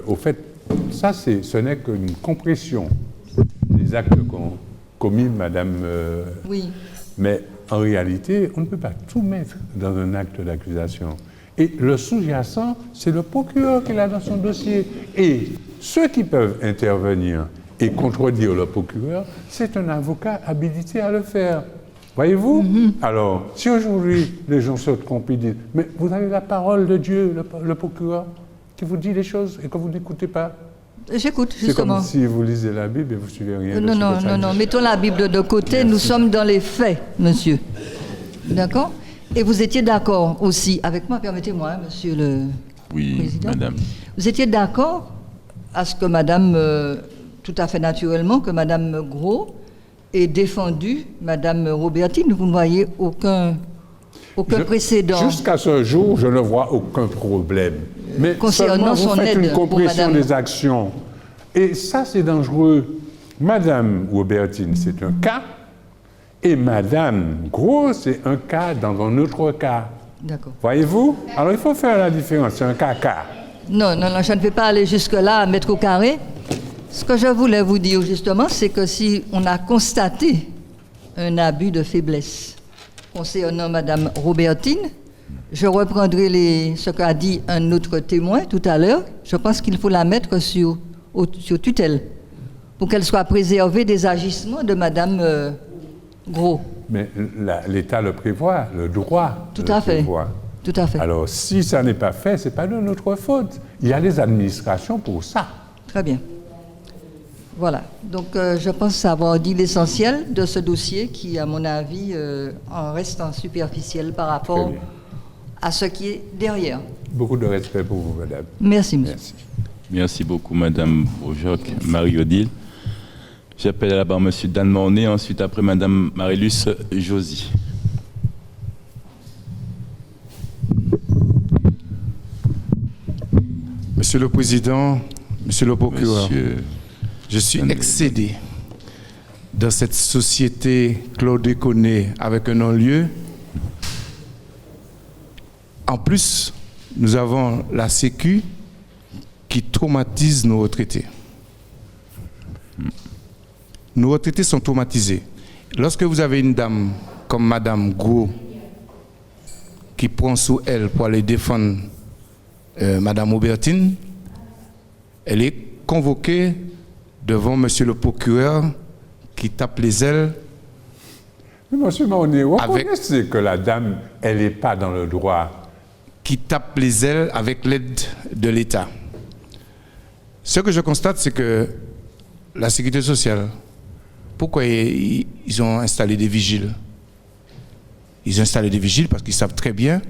Au fait, ça, ce n'est qu'une compression des actes commis, Madame. Oui. Mais en réalité, on ne peut pas tout mettre dans un acte d'accusation. Et le sous-jacent, c'est le procureur qui l'a dans son dossier. Et ceux qui peuvent intervenir et contredire le procureur, c'est un avocat habilité à le faire. Voyez-vous? Alors, si aujourd'hui les gens se trompent et disent « Mais vous avez la parole de Dieu, le procureur, qui vous dit les choses et que vous n'écoutez pas ». J'écoute, justement. C'est comme si vous lisez la Bible et vous ne suivez rien. Non. Mettons la Bible de côté. Merci. Nous sommes dans les faits, monsieur. D'accord? Et vous étiez d'accord aussi avec moi, permettez-moi, monsieur le Président. Madame. Vous étiez d'accord à ce que madame, tout à fait naturellement, que madame Gros ait défendu madame Robertine. Vous ne voyez aucun précédent. Jusqu'à ce jour, je ne vois aucun problème. Mais concernant seulement vous faites une compression des actions. Et ça, c'est dangereux. Madame Robertine, c'est un cas. Et Madame Gros, c'est un cas dans un autre cas. D'accord. Voyez-vous? Alors, il faut faire la différence. C'est un cas-cas. Non, je ne vais pas aller jusque-là à mettre au carré. Ce que je voulais vous dire, justement, c'est que si on a constaté un abus de faiblesse concernant Madame Robertine, je reprendrai ce qu'a dit un autre témoin tout à l'heure. Je pense qu'il faut la mettre sur tutelle pour qu'elle soit préservée des agissements de Madame Gros. Mais l'État le prévoit, le droit tout à fait. Tout à fait. Alors, si ça n'est pas fait, ce n'est pas de notre faute. Il y a les administrations pour ça. Très bien. Voilà. Donc, je pense avoir dit l'essentiel de ce dossier qui, à mon avis, en reste en superficiel par rapport à ce qui est derrière. Beaucoup de respect pour vous, madame. Merci, monsieur. Merci beaucoup, madame Bourjac Marie-Odile. J'appelle à la barre monsieur Dan Mornay, ensuite après madame Marie-Luce Josie. Monsieur le Président, monsieur le procureur. Je suis excédé dans cette société chlordéconée avec un non-lieu. En plus, nous avons la Sécu qui traumatise nos retraités. Nos retraités sont traumatisés. Lorsque vous avez une dame comme Madame Gros qui prend sous elle pour aller défendre Madame Aubertine, elle est convoquée devant Monsieur le procureur qui tape les ailes. Mais monsieur Maoni, vous reconnaissez que la dame, elle n'est pas dans le droit. Qui tape les ailes avec l'aide de l'État. Ce que je constate, c'est que la sécurité sociale, pourquoi ils ont installé des vigiles? Ils ont installé des vigiles parce qu'ils savent très bien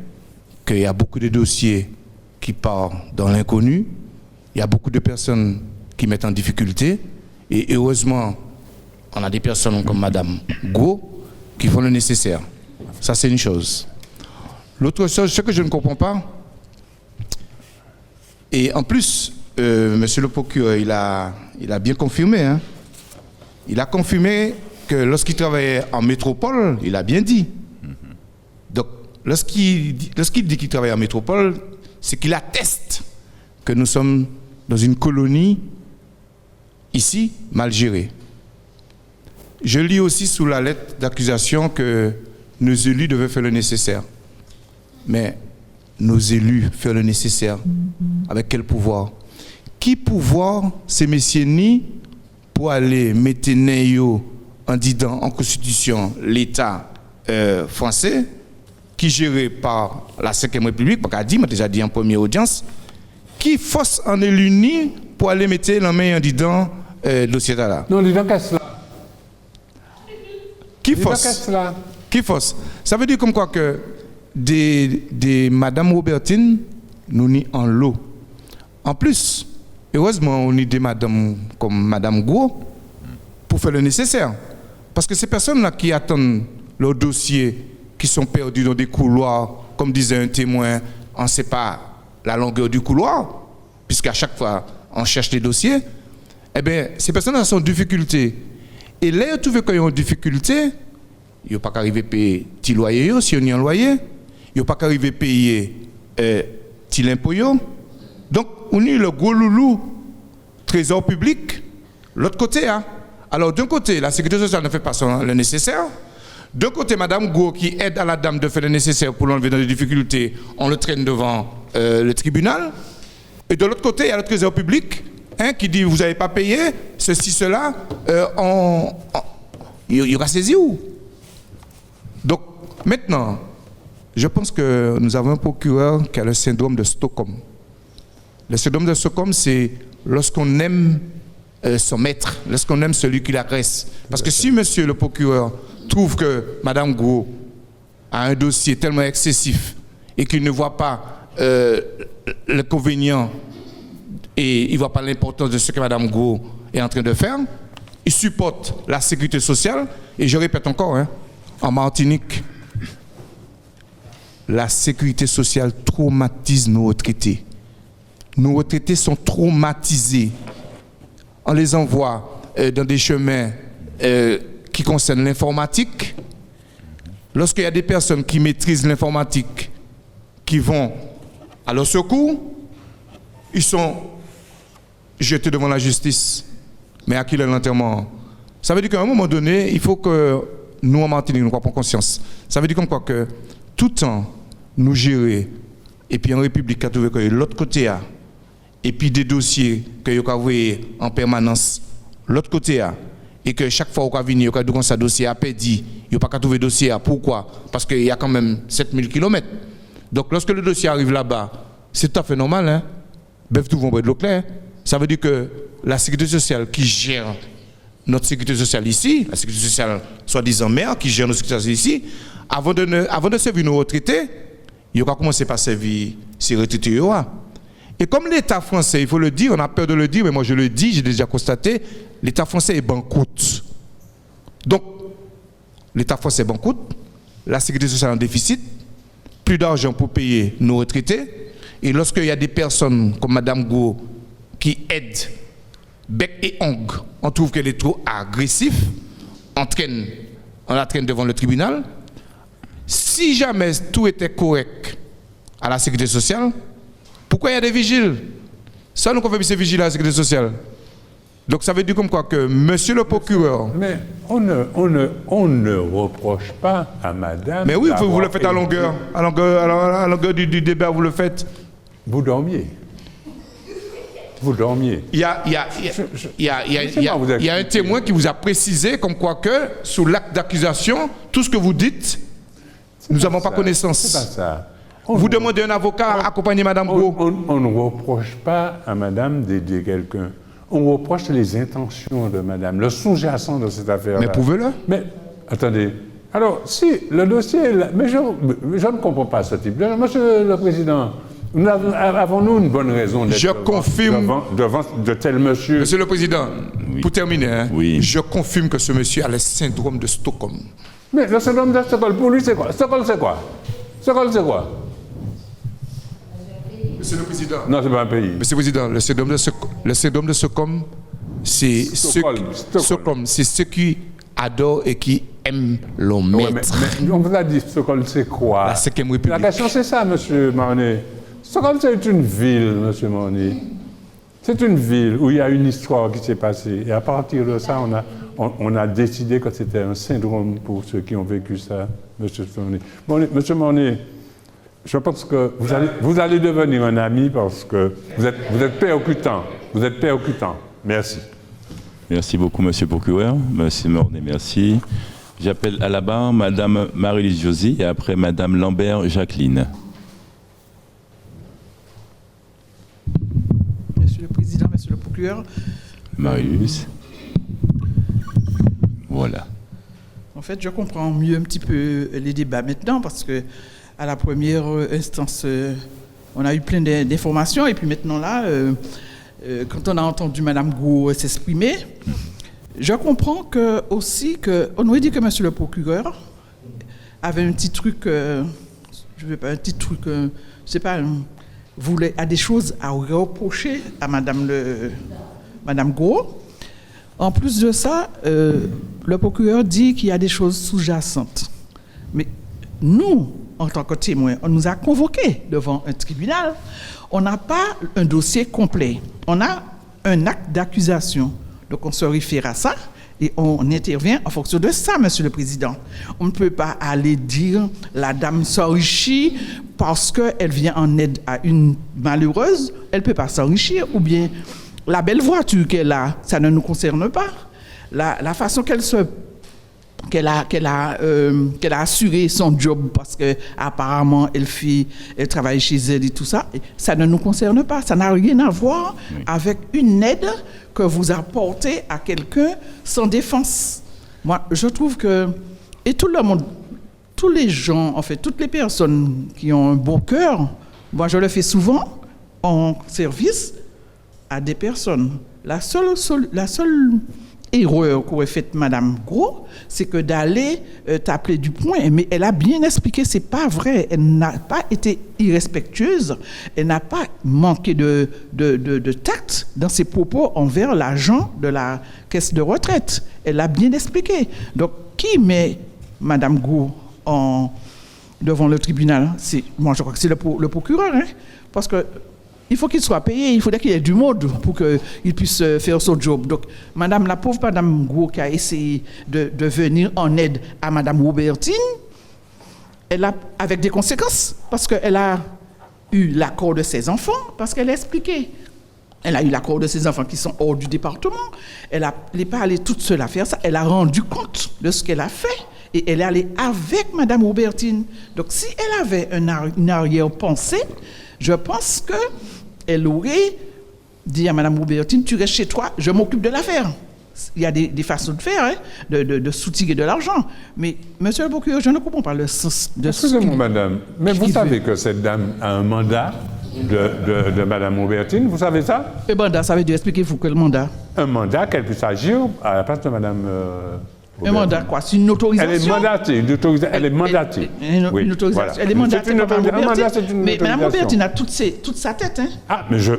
qu'il y a beaucoup de dossiers qui partent dans l'inconnu, il y a beaucoup de personnes qui mettent en difficulté, et heureusement, on a des personnes comme Madame Gros qui font le nécessaire. Ça, c'est une chose. L'autre chose, ce que je ne comprends pas, et en plus, monsieur le procureur, il a bien confirmé, hein. Il a confirmé que lorsqu'il travaillait en métropole, il a bien dit. Donc, lorsqu'il dit qu'il travaille en métropole, c'est qu'il atteste que nous sommes dans une colonie, ici, mal gérée. Je lis aussi sous la lettre d'accusation que nos élus devaient faire le nécessaire. Mais nos élus faire le nécessaire, avec quel pouvoir? Qui pouvoir ces messieurs ni pour aller mettre en disant en constitution l'État français qui est géré par la 5e République, parce qu'on a déjà dit en première audience, qui force en élu ni pour aller mettre la main en disant dossier là. Non, dis donc qu'est-ce là? Qui force? Qui force? Ça veut dire comme quoi que des Madame Aubertine nous ni en lot. En plus, heureusement, on y des Madame comme Madame Gros pour faire le nécessaire. Parce que ces personnes-là qui attendent leurs dossiers, qui sont perdus dans des couloirs, comme disait un témoin, on ne sait pas la longueur du couloir, puisqu'à chaque fois, on cherche des dossiers, eh bien, ces personnes-là sont en difficulté. Et là, ils trouvent qu'ils ont en difficulté, ils n'ont pas qu'à arriver à payer petit loyer, si on y a un loyer, ils n'ont pas qu'à arriver à payer petit impôt. Donc, on a le gros loulou, trésor public, l'autre côté. Hein. Alors, d'un côté, la sécurité sociale ne fait pas le nécessaire. D'un côté, Madame Go, qui aide à la dame de faire le nécessaire pour l'enlever dans les difficultés, on le traîne devant le tribunal. Et de l'autre côté, il y a le trésor public qui dit vous n'avez pas payé, ceci, cela, il y aura saisi où? Donc, maintenant, je pense que nous avons un procureur qui a le syndrome de Stockholm. Le syndrome de Stockholm, c'est lorsqu'on aime son maître, lorsqu'on aime celui qui l'agresse. Parce que si monsieur le procureur trouve que Madame Gros a un dossier tellement excessif et qu'il ne voit pas l'inconvénient et il ne voit pas l'importance de ce que Madame Gros est en train de faire, il supporte la sécurité sociale. Et je répète encore, hein, en Martinique, la sécurité sociale traumatise nos retraités. Nos retraités sont traumatisés. On les envoie dans des chemins qui concernent l'informatique. Lorsqu'il y a des personnes qui maîtrisent l'informatique, qui vont à leur secours, ils sont jetés devant la justice. Mais à qui l'enterrement? Ça veut dire qu'à un moment donné, il faut que nous, en Martinique, nous prenions conscience. Ça veut dire comme quoi que tout le temps, nous gérer, et puis en République, à trouver que l'autre côté, et puis des dossiers que vous avez en permanence, l'autre côté, et que chaque fois qu'on vient, vous avez un dossier à perdu, vous n'avez pas trouver dossier. Pourquoi? Parce qu'il y a quand même 7000 km. Donc lorsque le dossier arrive là-bas, c'est tout à fait normal. Hein? Bœuf tout vont de l'eau claire. Ça veut dire que la sécurité sociale qui gère notre sécurité sociale ici, la sécurité sociale soi-disant mère qui gère notre sécurité sociale ici, avant de servir nos retraités, il va commencer par servir ces retraités. Et comme l'État français, il faut le dire, on a peur de le dire, mais moi je le dis, j'ai déjà constaté, l'État français est banqueroute. Donc, l'État français est banqueroute, la sécurité sociale en déficit, plus d'argent pour payer nos retraités, et lorsqu'il y a des personnes comme Madame Go qui aident bec et ongle, on trouve qu'elle est trop agressive, on la traîne devant le tribunal. Si jamais tout était correct à la sécurité sociale, pourquoi il y a des vigiles? Ça nous confirme ces vigiles à la sécurité sociale. Donc ça veut dire comme quoi que monsieur le procureur... Mais on ne reproche pas à madame... Mais oui, vous le faites à longueur du débat, vous le faites. Vous dormiez. Vous dormiez. Il y a un témoin qui vous a précisé comme quoi que, sous l'acte d'accusation, tout ce que vous dites, nous n'avons pas connaissance. C'est pas ça. Vous demandez un avocat à accompagner madame Go. On ne reproche pas à madame d'aider quelqu'un. On reproche les intentions de madame, le sous-jacent de cette affaire-là. Mais prouvez-le. Mais, attendez. Alors, si le dossier est là, mais je ne comprends pas ce type. Monsieur le Président, avons-nous une bonne raison d'être devant de tel monsieur? Monsieur le Président, Oui. pour terminer, hein, Oui. je confirme que ce monsieur a le syndrome de Stockholm. Mais le syndrome de Stockholm, pour lui, c'est quoi? Stockholm, c'est quoi? Stockholm, c'est quoi? Monsieur le Président. Non, c'est pas un pays. Monsieur le Président, le syndrome de Stockholm, c'est Stockholm. c'est ceux qui adorent et qui aiment l'homme. Ouais, mais on vous a dit, Stockholm, c'est quoi? La 5e République. La question, c'est ça, monsieur Marnet. Stockholm, c'est une ville, monsieur Marnet. C'est une ville où il y a une histoire qui s'est passée. Et à partir de ça, on a décidé que c'était un syndrome pour ceux qui ont vécu ça, monsieur Marnet. Monsieur Marnet, je pense que vous allez devenir un ami parce que vous êtes percutant. Vous êtes percutant. Merci. Merci beaucoup, monsieur le procureur. Monsieur Mornay, merci. J'appelle à la barre madame Marie-Lise Josie et après madame Lambert Jacqueline. Monsieur le Président, monsieur le procureur. Marie-Lise. Voilà. En fait, je comprends mieux un petit peu les débats maintenant parce que à la première instance, on a eu plein d'informations et puis maintenant là, quand on a entendu Madame Gou s'exprimer, je comprends que aussi on aurait dit que Monsieur le procureur avait un petit truc, je sais pas, voulait a des choses à reprocher à Madame Gou. En plus de ça, le procureur dit qu'il y a des choses sous-jacentes. Mais nous, en tant que témoins, on nous a convoqués devant un tribunal. On n'a pas un dossier complet. On a un acte d'accusation. Donc on se réfère à ça et on intervient en fonction de ça, Monsieur le Président. On ne peut pas aller dire la dame s'enrichit parce qu'elle vient en aide à une malheureuse. Elle ne peut pas s'enrichir ou bien la belle voiture qu'elle a, ça ne nous concerne pas. La façon qu'elle a assuré son job parce que apparemment elle travaille chez elle et tout ça, ça ne nous concerne pas. Ça n'a rien à voir avec une aide que vous apportez à quelqu'un sans défense. Moi, je trouve que et tout le monde, tous les gens, en fait, toutes les personnes qui ont un bon cœur, moi je le fais souvent en service à des personnes. La seule erreur qu'aurait faite Madame Gros, c'est que d'aller t'appeler du poing, mais elle a bien expliqué, c'est pas vrai, elle n'a pas été irrespectueuse, elle n'a pas manqué de tact dans ses propos envers l'agent de la caisse de retraite. Elle a bien expliqué. Donc, qui met Madame Gros devant le tribunal? Moi, je crois que c'est le procureur, hein, parce que il faut qu'il soit payé, il faudrait qu'il y ait du monde pour qu'il puisse faire son job. Donc, la pauvre Madame Gros qui a essayé de venir en aide à Madame Robertine, elle a, avec des conséquences, parce qu'elle a eu l'accord de ses enfants, parce qu'elle a expliqué. Elle a eu l'accord de ses enfants qui sont hors du département. Elle n'est pas allée toute seule à faire ça. Elle a rendu compte de ce qu'elle a fait. Et elle est allée avec Madame Robertine. Donc, si elle avait une arrière-pensée, je pense qu'elle aurait dit à Mme Robertine, tu restes chez toi, je m'occupe de l'affaire. Il y a des façons de faire, hein, de soutirer de l'argent. Mais, monsieur le procureur, je ne comprends pas le sens de ce Excusez-moi, madame, mais vous savez que cette dame a un mandat de Mme Robertine, vous savez ça? Le mandat, ça veut dire, expliquez-vous quel mandat? Un mandat qu'elle puisse agir à la place de Mme Un mandat quoi? C'est une autorisation? Elle est mandatée, elle est mandatée. Une autorisation. Voilà. Elle est mandatée par Mme Un mandat, c'est Aubertine. une Mais Mme autorisation. Aubertine a toute sa tête, hein? Ah, mais je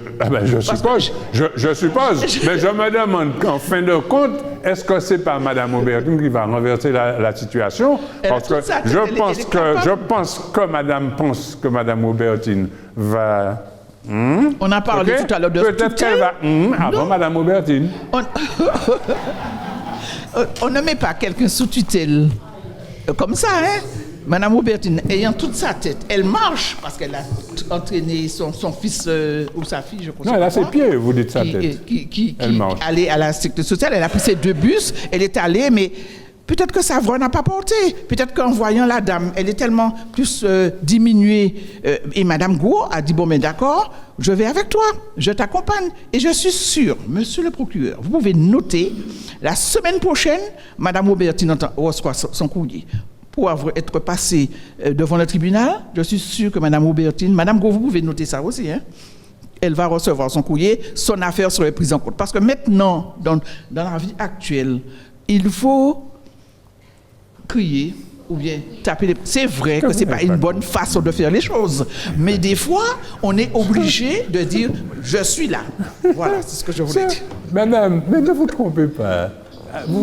suppose, je suppose, mais je me demande qu'en fin de compte, est-ce que c'est pas Mme Aubertine qui va renverser la situation? Parce que je pense que Madame pense que Mme Aubertine va... On a parlé tout à l'heure de peut-être qu'elle va avant Mme Aubertine. On ne met pas quelqu'un sous tutelle comme ça, hein? Madame Aubertine, ayant toute sa tête, elle marche parce qu'elle a entraîné son fils ou sa fille, je crois. Non, elle a ses pieds, vous dites sa tête. Qui Elle marche. allait à la sécurité sociale, elle a pris ses 2 bus, elle est allée, mais peut-être que sa voix n'a pas porté. Peut-être qu'en voyant la dame, elle est tellement plus diminuée. Et Madame Gros a dit, bon, mais d'accord, je vais avec toi, je t'accompagne. Et je suis sûr, monsieur le procureur, vous pouvez noter, la semaine prochaine, Madame Aubertine reçoit son courrier. Pour être passée devant le tribunal, je suis sûr que Madame Aubertine, Madame Gros, vous pouvez noter ça aussi, hein? Elle va recevoir son courrier, son affaire serait prise en compte. Parce que maintenant, dans la vie actuelle, il faut crier ou bien taper les... C'est vrai que ce n'est pas une bonne façon de faire les choses. Mais des fois, on est obligé de dire « je suis là ». Voilà, c'est ce que je voulais dire. Madame, mais ne vous trompez pas.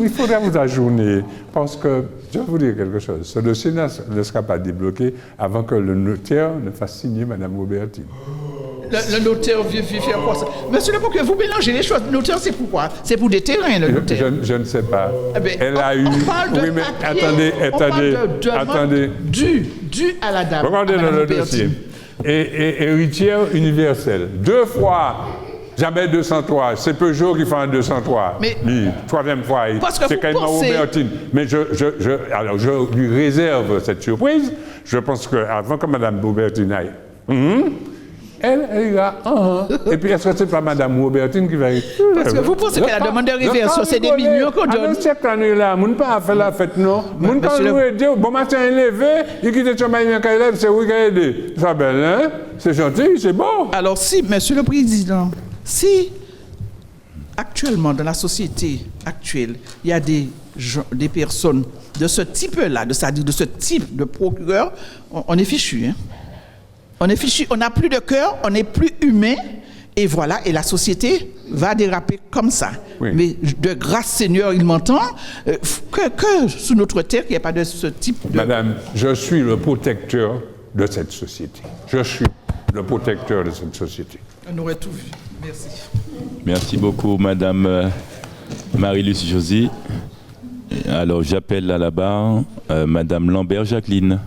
Il faudra vous ajourner parce que, je vais vous dire quelque chose, ce dossier ne sera pas débloqué avant que le notaire ne fasse signer Mme Aubertine. Le notaire vient faire quoi ça? Monsieur le procureur, vous mélangez les choses. Le notaire, c'est pourquoi? C'est pour des terrains, le notaire. Je ne sais pas. Eh bien, Elle a eu... On parle de oui, mais papier, attendez. Dû à la dame. Regardez le dossier. Et héritière universelle. 2 fois... Jamais 203. C'est Peugeot qui fait un 203. Mais, troisième fois, c'est quand même Aubertine. Mais alors je lui réserve cette surprise. Je pense qu'avant que Mme Aubertine aille, elle ira. Et puis, est-ce que ce n'est pas Mme Aubertine qui va y... Parce que vous pensez que la demande de réversion, c'est des millions qu'on donne. Avec cette année-là, on ne peut pas faire la fête, non. On ne peut pas aider. Bon matin, il est levé, il quitte le chemin, c'est où il a aidé. Ça belle, hein? C'est gentil, c'est beau. Alors, si, Monsieur le Président, si actuellement, dans la société actuelle, il y a des personnes de ce type-là, c'est-à-dire de ce type de procureur, on est fichu. Hein? On est fichu, on n'a plus de cœur, on n'est plus humain, et voilà, et la société va déraper comme ça. Oui. Mais de grâce Seigneur, il m'entend, que sous notre terre, il n'y a pas de ce type de... Madame, je suis le protecteur de cette société. Je suis le protecteur de cette société. On aurait tout vu. Merci. Merci beaucoup, Madame Marie-Luce Josie. Alors, j'appelle à la barre Madame Lambert Jacqueline.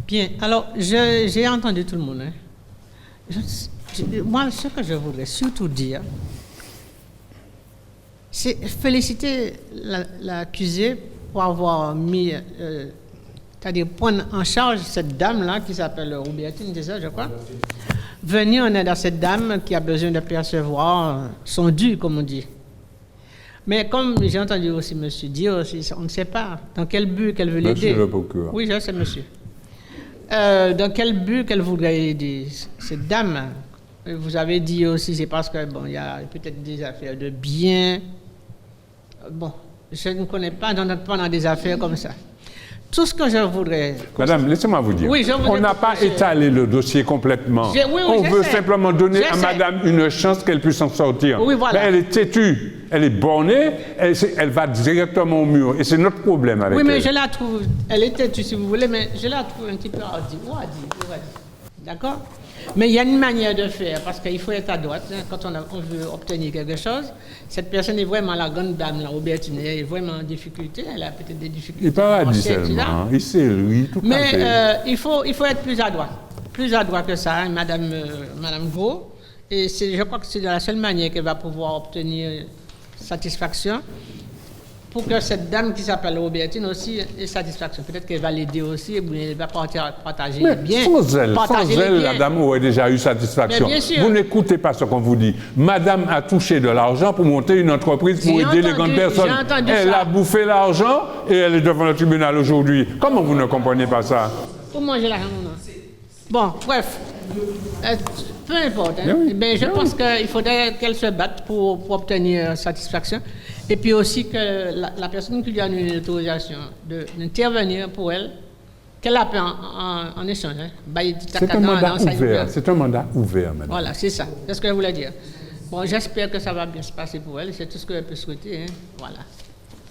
Bien, alors, j'ai entendu tout le monde. Hein. Moi, ce que je voudrais surtout dire, c'est féliciter l'accusé pour avoir mis, c'est-à-dire prendre en charge cette dame-là qui s'appelle Aubertine, c'est ça, je crois. Venir en aide à cette dame qui a besoin de percevoir son dû, comme on dit. Mais comme j'ai entendu aussi monsieur dire, on ne sait pas dans quel but qu'elle veut l'aider. Monsieur le procureur. Oui, je sais, monsieur. Dans quel but qu'elle voudrait aider cette dame? Vous avez dit aussi, c'est parce que, bon, il y a peut-être des affaires de biens. Bon, je ne connais pas dans des affaires comme ça. Tout ce que je voudrais... Madame, laissez-moi vous dire. Oui, on n'a pas étalé le dossier complètement. On veut simplement donner à madame une chance qu'elle puisse s'en sortir. Oui, voilà. Mais elle est têtue, elle est bornée, elle va directement au mur. Et c'est notre problème avec elle. Oui, mais je la trouve... Elle est têtue, si vous voulez, mais je la trouve un petit peu hardie. D'accord? Mais il y a une manière de faire, parce qu'il faut être à droite. Hein, quand on veut obtenir quelque chose, cette personne est vraiment la grande dame, la Aubertine, elle est vraiment en difficulté, elle a peut-être des difficultés. Il pas dit seulement, il sait, lui, tout mais il faut être plus à droite que ça, hein, Madame Gros. Et je crois que c'est la seule manière qu'elle va pouvoir obtenir satisfaction pour que cette dame qui s'appelle Robertine aussi ait satisfaction. Peut-être qu'elle va l'aider aussi, et elle va partager les Mais biens. sans elle, Partager les biens. la dame aurait déjà eu satisfaction. Mais bien sûr. Vous n'écoutez pas ce qu'on vous dit. Madame a touché de l'argent pour monter une entreprise pour J'ai aider les entendu- grandes personnes. j'ai entendu Elle ça. a bouffé l'argent et elle est devant le tribunal aujourd'hui. Comment vous ne comprenez pas ça? Pour manger l'argent, non. Bon, bref. Peu importe. Hein. Oui. Ben, je pense qu'il faudrait qu'elle se batte pour obtenir satisfaction. Et puis aussi que la personne qui lui a donné l'autorisation d'intervenir pour elle, qu'elle appelle en échange. Hein. C'est un mandat ouvert. C'est un mandat ouvert, madame. Voilà, c'est ça. C'est ce que je voulais dire. Bon, j'espère que ça va bien se passer pour elle. C'est tout ce que je peux souhaiter. Hein. Voilà.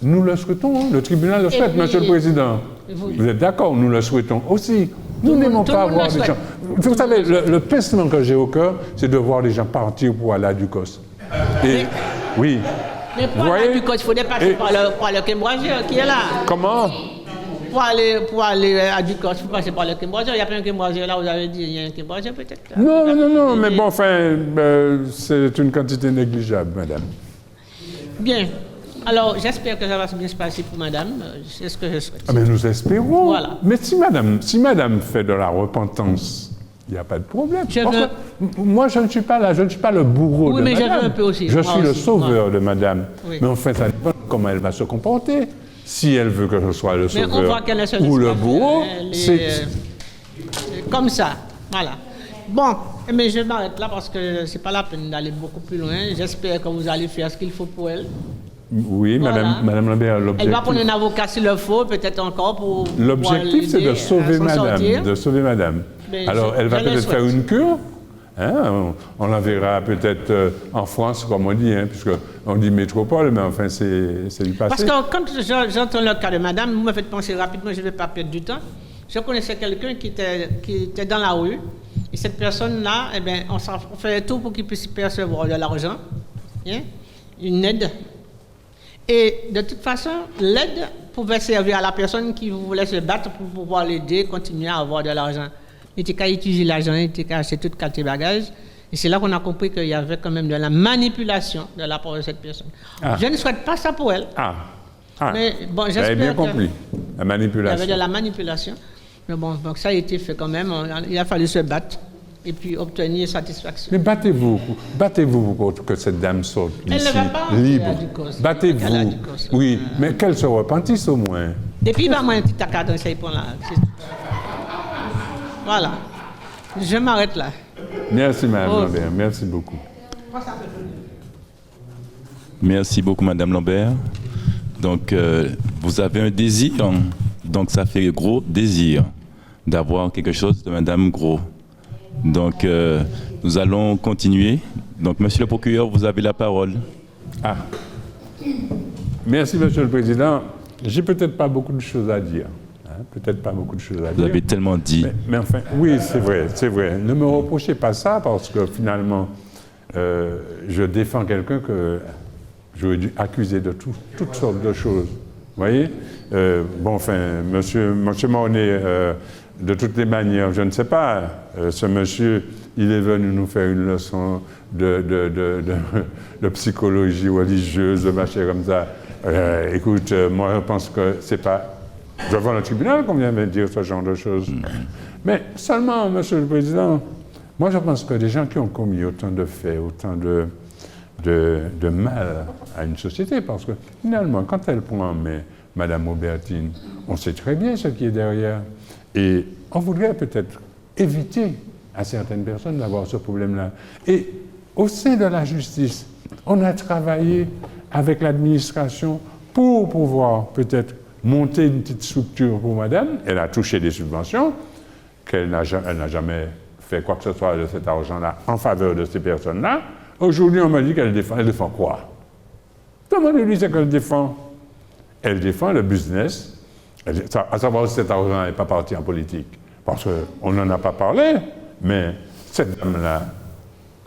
Nous le souhaitons, hein. Le tribunal le Et souhaite, puis, Monsieur le Président. vous Êtes d'accord? Nous le souhaitons aussi. Nous n'aimons tout pas le monde voir le des souhaite. gens. Vous savez, le pincement que j'ai au cœur, c'est de voir des gens partir pour aller à Ducos. Et oui. Mais pour Vous aller voyez? du côté, il faudrait passer par le Cambodgien qui est là. Comment? Pour aller à Ducos, il faut passer par le Cambodgien. Il n'y a pas un Cambodgien là, vous avez dit, il y a un Cambodgien peut-être? Non, mais bon, enfin, c'est une quantité négligeable, madame. Bien. Alors, j'espère que ça va bien se passer pour madame. C'est ce que je souhaite. Ah, mais nous espérons. Voilà. Mais si madame fait de la repentance, il n'y a pas de problème. Je Parce veux- que moi, je ne suis pas là, je ne suis pas le bourreau Oui, de mais je veux madame. un peu aussi, Je moi suis le aussi, sauveur de madame. Oui. Mais enfin, ça dépend de comment elle va se comporter. Si elle veut que je sois le Mais on voit sauveur qu'elle ne se ou laisse le pas bourreau, faire. Elle est, c'est... comme ça. Voilà. Bon, mais je m'arrête là parce que c'est pas la peine d'aller beaucoup plus loin. J'espère que vous allez faire ce qu'il faut pour elle. Oui, Voilà. madame Lambert, Elle l'objectif... va prendre un avocat s'il le faut, peut-être encore pour. L'objectif, c'est de sauver madame, de sauver madame. Mais Alors, je- elle va je le peut-être faire souhaite. une cure. Hein, on la verra peut-être en France, comme on dit, hein, puisqu'on dit métropole, mais enfin, c'est du passé. Parce que quand j'entends le cas de madame, vous me faites penser rapidement, je ne vais pas perdre du temps. Je connaissais quelqu'un qui était dans la rue, et cette personne-là, eh bien, on fait tout pour qu'il puisse percevoir de l'argent, hein, une aide. Et de toute façon, l'aide pouvait servir à la personne qui voulait se battre pour pouvoir l'aider, continuer à avoir de l'argent. Il était qu'à utiliser l'argent, il était qu'à acheter toute qualité de bagages. Et c'est là qu'on a compris qu'il y avait quand même de la manipulation de la part de cette personne. Ah. Je ne souhaite pas ça pour elle. Ah, Mais bon, vous avez bien j'espère que compris, la il y avait manipulation. de la manipulation. Mais bon, donc ça a été fait quand même. Il a fallu se battre et puis obtenir satisfaction. Mais battez-vous pour que cette dame sorte Elle ici, ne va pas libre. à Ducos. Elle a Battez-vous, Ducos. oui, mais qu'elle se repentisse au moins. Et puis, bah, moi, un petit taca dans ces points-là. Voilà. Je m'arrête là. Merci, madame Oh. Lambert, merci beaucoup. Merci beaucoup, Madame Lambert. Donc, vous avez un désir, donc ça fait gros désir d'avoir quelque chose de Madame Gros. Donc, nous allons continuer. Donc, Monsieur le procureur, vous avez la parole. Ah. Merci, Monsieur le Président. J'ai peut-être pas beaucoup de choses à dire. Hein, peut-être pas beaucoup de choses à Vous dire. avez tellement dit. Mais enfin, oui, c'est vrai, c'est vrai. Ne me reprochez pas ça parce que finalement, je défends quelqu'un que j'aurais dû accuser de toutes sortes de choses. Vous voyez? Bon, enfin, monsieur Mornay, de toutes les manières, je ne sais pas, ce monsieur, il est venu nous faire une leçon de psychologie religieuse, de machin comme ça. Écoute, moi, je pense que c'est pas devant le tribunal qu'on vient de dire ce genre de choses. Mais seulement, Monsieur le Président, moi, je pense que des gens qui ont commis autant de faits, autant de mal à une société, parce que finalement, quand elle prend en main Madame Robertine, on sait très bien ce qui est derrière. Et on voudrait peut-être éviter à certaines personnes d'avoir ce problème-là. Et au sein de la justice, on a travaillé avec l'administration pour pouvoir peut-être monter une petite structure pour Madame. Elle a touché des subventions, elle n'a jamais fait quoi que ce soit de cet argent-là en faveur de ces personnes-là. Aujourd'hui, on m'a dit qu'elle défend. Elle défend quoi? Demandez-lui ce qu'elle défend. Elle défend le business, à savoir si cet argent n'est pas parti en politique. Parce qu'on n'en a pas parlé, mais cette dame-là,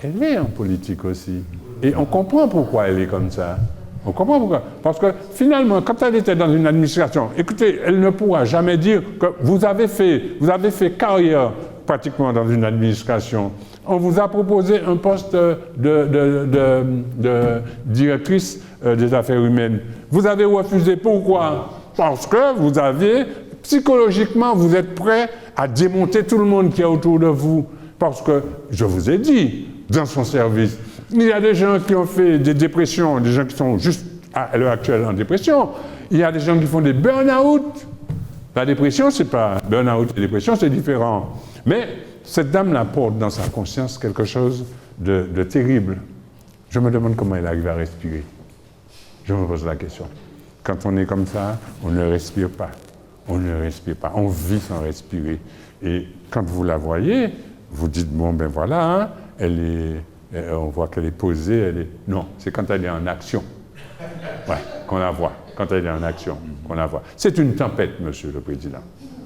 elle est en politique aussi. Et on comprend pourquoi elle est comme ça. On comprend pourquoi. Parce que finalement, quand elle était dans une administration, écoutez, elle ne pourra jamais dire que vous avez fait carrière pratiquement dans une administration On vous a proposé un poste de directrice des affaires humaines. Vous avez refusé. Pourquoi? Parce que vous aviez, psychologiquement, vous êtes prêt à démonter tout le monde qui est autour de vous. Parce que, je vous ai dit, dans son service, il y a des gens qui ont fait des dépressions, des gens qui sont juste à l'heure actuelle en dépression. Il y a des gens qui font des burn-out. La dépression, c'est pas... Burn-out et dépression, c'est différent. Mais cette dame-là porte dans sa conscience quelque chose de terrible. Je me demande comment elle arrive à respirer. Je me pose la question. Quand on est comme ça, on ne respire pas. On ne respire pas. On vit sans respirer. Et quand vous la voyez, vous dites, bon, ben voilà, hein, on voit qu'elle est posée. Non, c'est quand elle est en action. Ouais, qu'on la voit. Quand elle est en action, qu'on la voit. C'est une tempête, Monsieur le Président.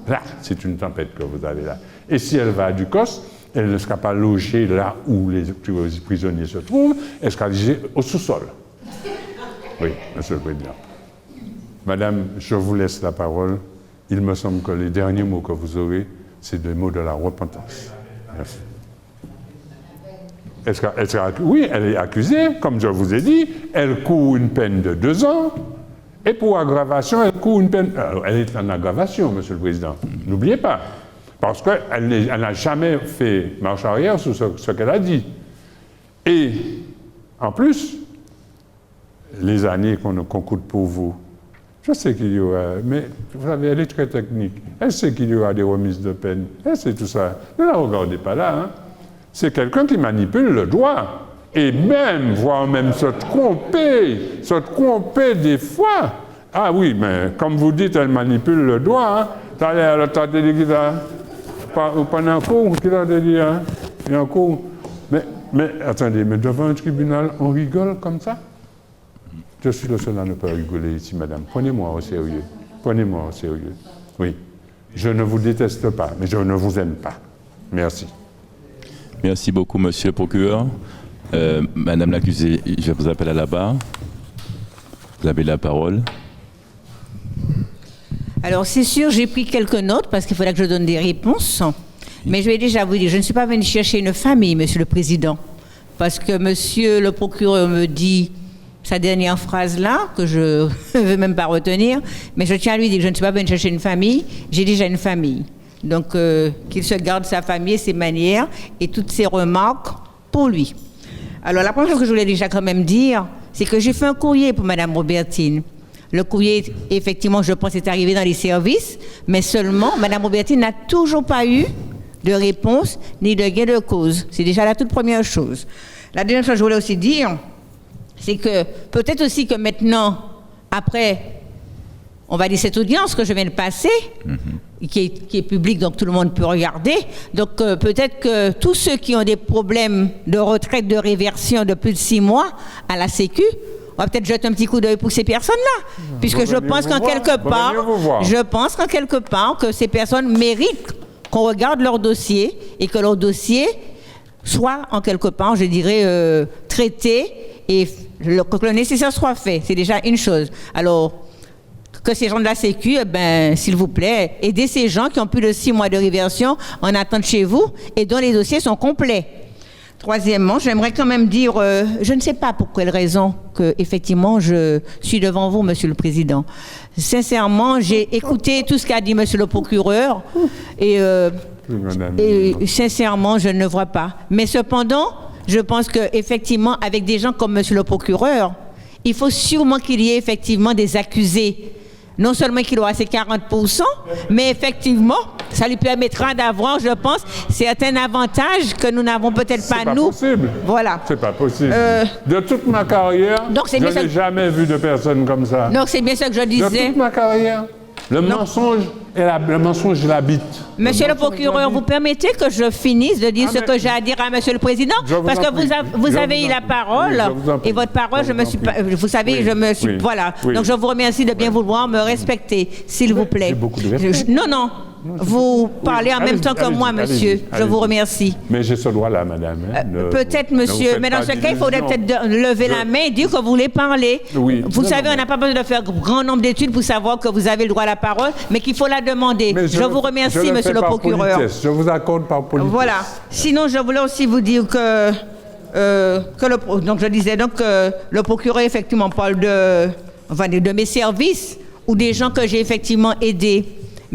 Là, c'est une tempête que vous avez là. Et si elle va à Ducos, elle ne sera pas logée là où les prisonniers se trouvent, elle sera logée au sous-sol. Oui, Monsieur le Président. Madame, je vous laisse la parole. Il me semble que les derniers mots que vous aurez, c'est des mots de la repentance. Merci. Oui, elle est accusée, comme je vous ai dit. Elle court une peine de 2 ans. Et pour aggravation, elle court une peine... Alors, elle est en aggravation, Monsieur le Président. N'oubliez pas. Parce qu'elle n'a jamais fait marche arrière sur ce qu'elle a dit. Et, en plus, les années qu'on coûte pour vous, je sais qu'il y aura... Mais, vous savez, elle est très technique. Elle sait qu'il y aura des remises de peine. Elle sait tout ça. Ne la regardez pas là, hein. C'est quelqu'un qui manipule le droit. Et même, voire même se tromper des fois. Ah oui, mais comme vous dites, elle manipule le droit. Hein. T'as dit qu'il a... Pendant un cours, qu'il a dit, hein. Il y a un cours. Mais attendez, mais devant un tribunal, on rigole comme ça? Je suis le seul à ne pas rigoler ici, madame. Prenez-moi au sérieux. Prenez-moi au sérieux. Oui. Je ne vous déteste pas, mais je ne vous aime pas. Merci. Merci beaucoup, monsieur le procureur. Madame l'accusée, je vous appelle à la barre. Vous avez la parole. Alors, c'est sûr, j'ai pris quelques notes parce qu'il faudra que je donne des réponses. Mais je vais déjà vous dire, je ne suis pas venue chercher une famille, Monsieur le Président. Parce que Monsieur le procureur me dit sa dernière phrase là, que je ne veux même pas retenir, mais je tiens à lui dire que je ne suis pas venue chercher une famille, j'ai déjà une famille. Donc, qu'il se garde sa famille, ses manières et toutes ses remarques pour lui. Alors, la première chose que je voulais déjà quand même dire, c'est que j'ai fait un courrier pour Madame Robertine. Le courrier, effectivement, je pense, est arrivé dans les services, mais seulement, Madame Robertine n'a toujours pas eu de réponse ni de gain de cause. C'est déjà la toute première chose. La deuxième chose que je voulais aussi dire, c'est que peut-être aussi que maintenant, après, on va dire cette audience que je viens de passer, qui est publique, donc tout le monde peut regarder. Donc peut-être que tous ceux qui ont des problèmes de retraite, de réversion de plus de 6 mois à la Sécu, on va peut-être jeter un petit coup d'œil pour ces personnes-là. Puisque je pense qu'en quelque part, que ces personnes méritent qu'on regarde leur dossier et que leur dossier soit en quelque part, je dirais, traité et que le nécessaire soit fait. C'est déjà une chose. Alors, que ces gens de la Sécu, s'il vous plaît, aidez ces gens qui ont plus de 6 mois de réversion en attente chez vous et dont les dossiers sont complets. Troisièmement, j'aimerais quand même dire, je ne sais pas pour quelle raison que effectivement je suis devant vous, Monsieur le Président. Sincèrement, j'ai écouté tout ce qu'a dit Monsieur le procureur et sincèrement, je ne vois pas. Mais cependant, je pense qu'effectivement, avec des gens comme Monsieur le procureur, il faut sûrement qu'il y ait effectivement des accusés. Non seulement qu'il aura ses 40%, mais effectivement, ça lui permettra d'avoir, je pense, certains avantages que nous n'avons peut-être pas nous. C'est pas possible. Voilà. C'est pas possible. De toute ma carrière, je n'ai jamais vu de personne comme ça. Donc c'est bien ça que je disais. De toute ma carrière, le mensonge l'habite. Monsieur le procureur, vous permettez que je finisse de dire ce que j'ai à dire à Monsieur le Président? Parce que vous avez eu la parole, et votre parole, je me suis pas... Vous savez, je me suis... Voilà. Donc je vous remercie de bien vouloir me respecter, s'il vous plaît. J'ai beaucoup de respect. Non, vous parlez en même allez-y, temps que allez-y, moi, monsieur. allez-y, Je vous allez-y. remercie. Mais j'ai ce droit-là, madame. hein. Peut-être, Ne vous monsieur, faites mais dans pas ce cas, il faudrait d'illusions. peut-être lever la main et dire que vous voulez parler. Oui. Vous Non, savez, non, on n'a pas besoin de faire grand nombre d'études pour savoir que vous avez le droit à la parole, mais qu'il faut la demander. Mais Je vous je remercie, le monsieur fais le par procureur. politesse. Je vous accorde par politesse. Voilà. Sinon, je voulais aussi vous dire que le procureur effectivement parle de mes services ou des gens que j'ai effectivement aidés.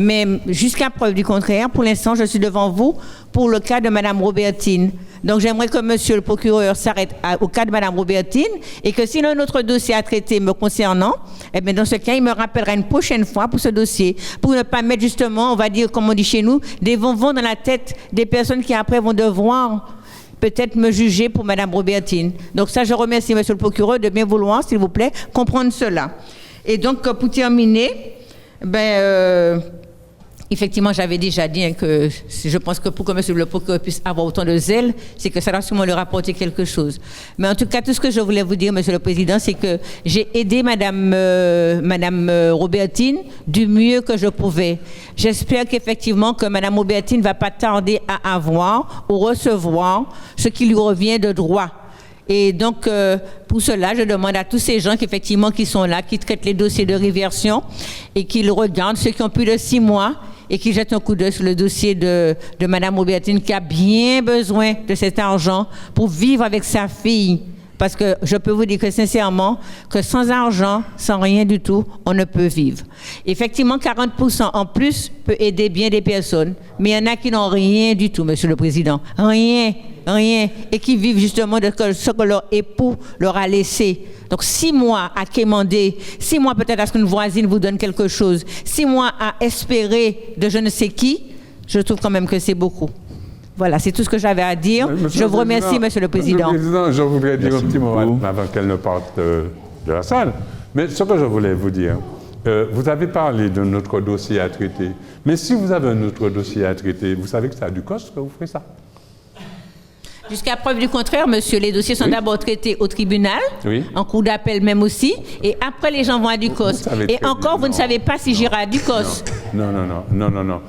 Mais jusqu'à preuve du contraire, pour l'instant, je suis devant vous pour le cas de Mme Robertine. Donc j'aimerais que monsieur le procureur s'arrête au cas de Mme Robertine et que s'il a un autre dossier à traiter me concernant, eh bien dans ce cas, il me rappellera une prochaine fois pour ce dossier, pour ne pas mettre justement, on va dire, comme on dit chez nous, des bonbons dans la tête des personnes qui après vont devoir peut-être me juger pour Mme Robertine. Donc ça, je remercie monsieur le procureur de bien vouloir, s'il vous plaît, comprendre cela. Et donc, pour terminer, effectivement, j'avais déjà dit que je pense que pour que monsieur le procureur puisse avoir autant de zèle, c'est que ça doit sûrement lui rapporter quelque chose. Mais en tout cas, tout ce que je voulais vous dire, monsieur le président, c'est que j'ai aidé Madame Robertine du mieux que je pouvais. J'espère qu'effectivement que Madame Robertine ne va pas tarder à avoir ou recevoir ce qui lui revient de droit. Et donc, pour cela, je demande à tous ces gens qui sont là, qui traitent les dossiers de réversion et qui le regardent, ceux qui ont plus de 6 mois, et qui jettent un coup d'œil sur le dossier de Mme Robertine, qui a bien besoin de cet argent pour vivre avec sa fille. Parce que je peux vous dire que sincèrement, que sans argent, sans rien du tout, on ne peut vivre. Effectivement, 40% en plus peut aider bien des personnes, mais il y en a qui n'ont rien du tout, monsieur le président. Rien. Et qui vivent justement de ce que leur époux leur a laissé. Donc 6 mois à quémander, 6 mois peut-être à ce qu'une voisine vous donne quelque chose, 6 mois à espérer de je ne sais qui, je trouve quand même que c'est beaucoup. Voilà, c'est tout ce que j'avais à dire. Je vous remercie, monsieur le président. Monsieur le président, je voudrais dire Merci un petit mot beaucoup. avant qu'elle ne parte de la salle. Mais ce que je voulais vous dire, vous avez parlé de notre dossier à traiter. Mais si vous avez un autre dossier à traiter, vous savez que ça a du cost que vous ferez ça. Jusqu'à preuve du contraire, monsieur, les dossiers sont d'abord traités au tribunal, en cour d'appel même aussi, et après les gens vont à Ducos. Et encore, vous ne savez pas si j'irai à Ducos. Non.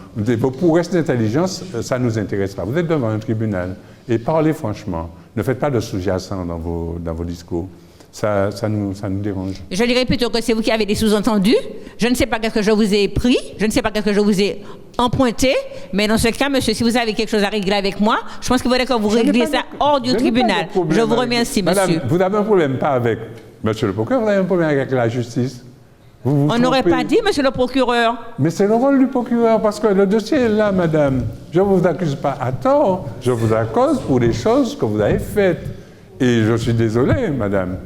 Pour rester d'intelligence, ça ne nous intéresse pas. Vous êtes devant un tribunal et parlez franchement. Ne faites pas de sous-jacent dans vos discours. Ça nous dérange. Je dirais plutôt que c'est vous qui avez des sous-entendus. Je ne sais pas qu'est-ce que je vous ai pris, je ne sais pas qu'est-ce que je vous ai emprunté, mais dans ce cas, monsieur, si vous avez quelque chose à régler avec moi, je pense qu'il faudrait que vous régliez ça hors du tribunal. Je vous remercie, monsieur. Madame, vous avez un problème pas avec monsieur le procureur, vous avez un problème avec la justice. On n'aurait pas dit, monsieur le procureur. Mais c'est le rôle du procureur, parce que le dossier est là, madame. Je ne vous accuse pas à tort, je vous accuse pour des choses que vous avez faites. Et je suis désolé, madame.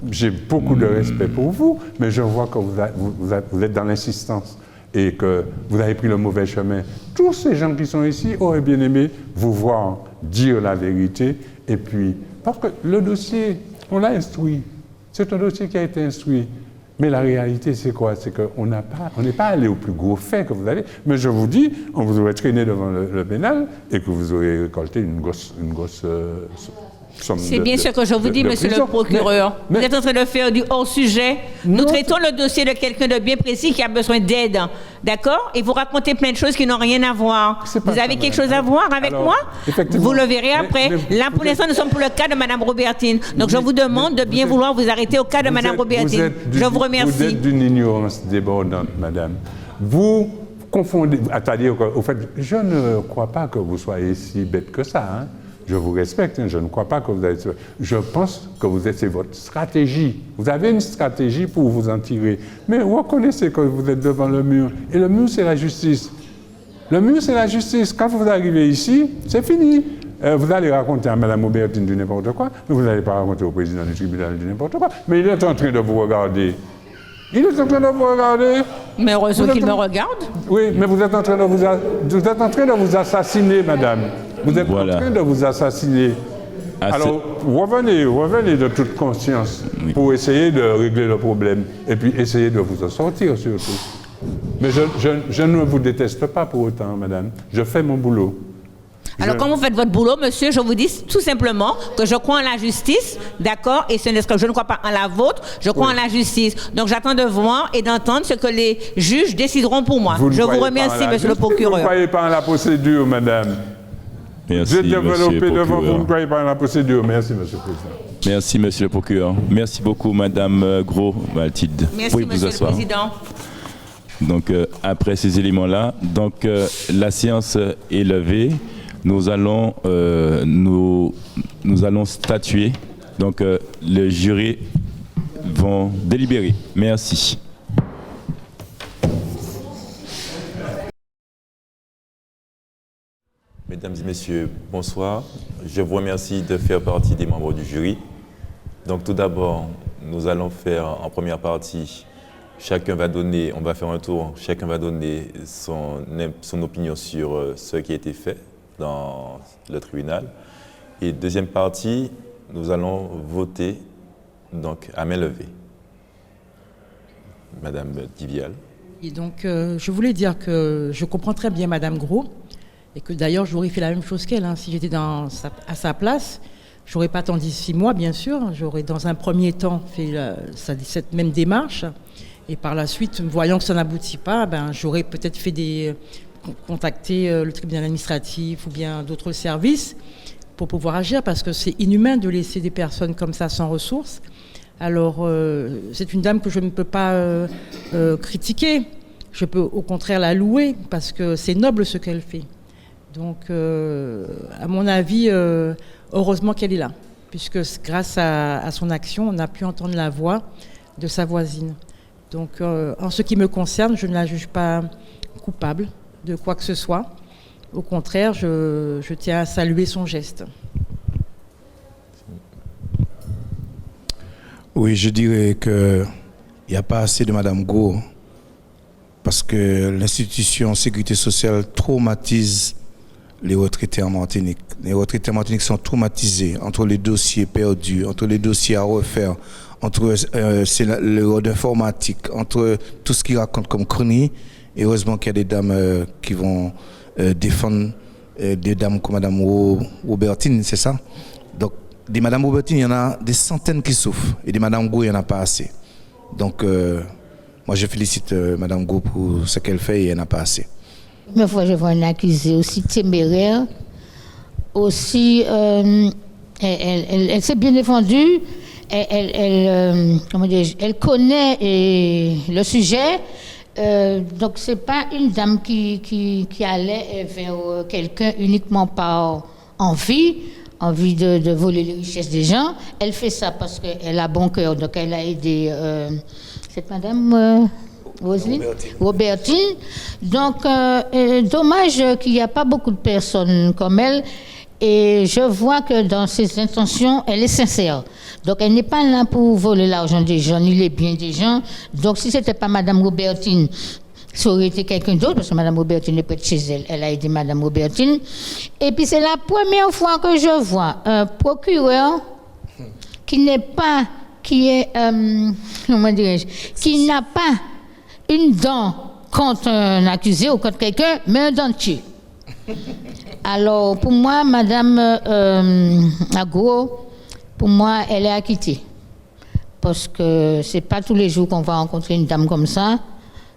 J'ai beaucoup de respect pour vous, mais je vois que vous êtes dans l'insistance et que vous avez pris le mauvais chemin. Tous ces gens qui sont ici auraient bien aimé vous voir dire la vérité. Et puis, parce que le dossier, on l'a instruit. C'est un dossier qui a été instruit. Mais la réalité, c'est quoi? C'est qu'on n'est pas allé au plus gros fait que vous avez. Mais je vous dis, on vous aurait traîné devant le pénal et que vous aurez récolté une grosse c'est bien ce que je vous dis, monsieur le procureur. Vous êtes en train de faire du hors-sujet. Nous traitons le dossier de quelqu'un de bien précis qui a besoin d'aide. D'accord? Et vous racontez plein de choses qui n'ont rien à voir. Vous avez quelque chose à voir avec moi? Vous le verrez après. Là, pour l'instant, nous sommes pour le cas de Mme Robertine. Donc, je vous demande de bien vouloir vous arrêter au cas de Mme Robertine. Je vous remercie. Vous êtes d'une ignorance débordante, madame. Vous confondez... C'est-à-dire qu'au fait, je ne crois pas que vous soyez si bête que ça, hein. Je vous respecte, je ne crois pas que vous avez... Je pense que c'est votre stratégie. Vous avez une stratégie pour vous en tirer. Mais vous reconnaissez que vous êtes devant le mur. Et le mur, c'est la justice. Le mur, c'est la justice. Quand vous arrivez ici, c'est fini. Vous allez raconter à Mme Robertine du n'importe quoi, mais vous n'allez pas raconter au président du tribunal du n'importe quoi. Mais il est en train de vous regarder. Il est en train de vous regarder. Mais heureusement qu'il me regarde. Oui, mais vous êtes en train de vous assassiner, madame. Vous êtes en train de vous assassiner. Alors, revenez de toute conscience pour essayer de régler le problème et puis essayer de vous en sortir surtout. Mais je ne vous déteste pas pour autant, madame. Je fais mon boulot. Alors, quand vous faites votre boulot, monsieur, je vous dis tout simplement que je crois en la justice, d'accord, et ce n'est que je ne crois pas en la vôtre, je crois en la justice. Donc, j'attends de voir et d'entendre ce que les juges décideront pour moi. Je vous remercie, monsieur le procureur. Vous ne croyez pas en la procédure, madame. Merci, J'ai monsieur développé le devant vous, procureur. vous ne croyez pas en la procédure. Merci, monsieur le président. Merci, monsieur le procureur. Merci beaucoup, madame Gros-Mathilde. Merci, Vous monsieur le asseoir. président. Donc, après ces éléments-là, donc la séance est levée. Nous allons statuer. Donc, les jurés vont délibérer. Merci. Mesdames et messieurs, bonsoir. Je vous remercie de faire partie des membres du jury. Donc, tout d'abord, nous allons faire en première partie. Chacun va donner, on va faire un tour, chacun va donner son opinion sur ce qui a été fait dans le tribunal. Et deuxième partie, nous allons voter donc à main levée. Madame Divial. Et donc, je voulais dire que je comprends très bien Madame Gros, et que d'ailleurs, j'aurais fait la même chose qu'elle. Hein. Si j'étais à sa place, je n'aurais pas attendu 6 mois, bien sûr. J'aurais, dans un premier temps, fait cette même démarche. Et par la suite, voyant que ça n'aboutit pas, j'aurais peut-être contacter le tribunal administratif ou bien d'autres services pour pouvoir agir, parce que c'est inhumain de laisser des personnes comme ça sans ressources. Alors, c'est une dame que je ne peux pas critiquer. Je peux au contraire la louer, parce que c'est noble ce qu'elle fait. Donc, à mon avis, heureusement qu'elle est là, puisque grâce à son action, on a pu entendre la voix de sa voisine. Donc, en ce qui me concerne, je ne la juge pas coupable de quoi que ce soit. Au contraire, je tiens à saluer son geste. Oui, je dirais qu'il n'y a pas assez de Madame Go, parce que l'institution sécurité sociale traumatise les retraités en Martinique. Les retraités en Martinique sont traumatisés entre les dossiers perdus, entre les dossiers à refaire, entre le code informatique, entre tout ce qu'ils racontent comme chronique. Et heureusement qu'il y a des dames qui vont défendre des dames comme Madame Robertine, c'est ça? Donc, des Madame Robertine, il y en a des centaines qui souffrent. Et des Madame Go, il n'y en a pas assez. Donc, moi, je félicite Madame Go pour ce qu'elle fait et il n'y en a pas assez. Mais fois, je vois un accusé aussi téméraire, aussi, elle s'est bien défendue, elle connaît le sujet, donc c'est pas une dame qui allait vers quelqu'un uniquement par envie de voler les richesses des gens. Elle fait ça parce qu'elle a bon cœur, donc elle a aidé cette madame... Robertine. Donc, dommage qu'il n'y a pas beaucoup de personnes comme elle. Et je vois que dans ses intentions, elle est sincère. Donc, elle n'est pas là pour voler l'argent des gens, ni les biens des gens. Donc, si ce n'était pas Mme Robertine, ça aurait été quelqu'un d'autre, parce que Mme Robertine est près de chez elle. Elle a aidé Mme Robertine. Et puis, c'est la première fois que je vois un procureur qui n'est pas, qui n'a pas une dent contre un accusé ou contre quelqu'un, mais un dentier. Alors, pour moi, Madame Agro, pour moi, elle est acquittée. Parce que c'est pas tous les jours qu'on va rencontrer une dame comme ça,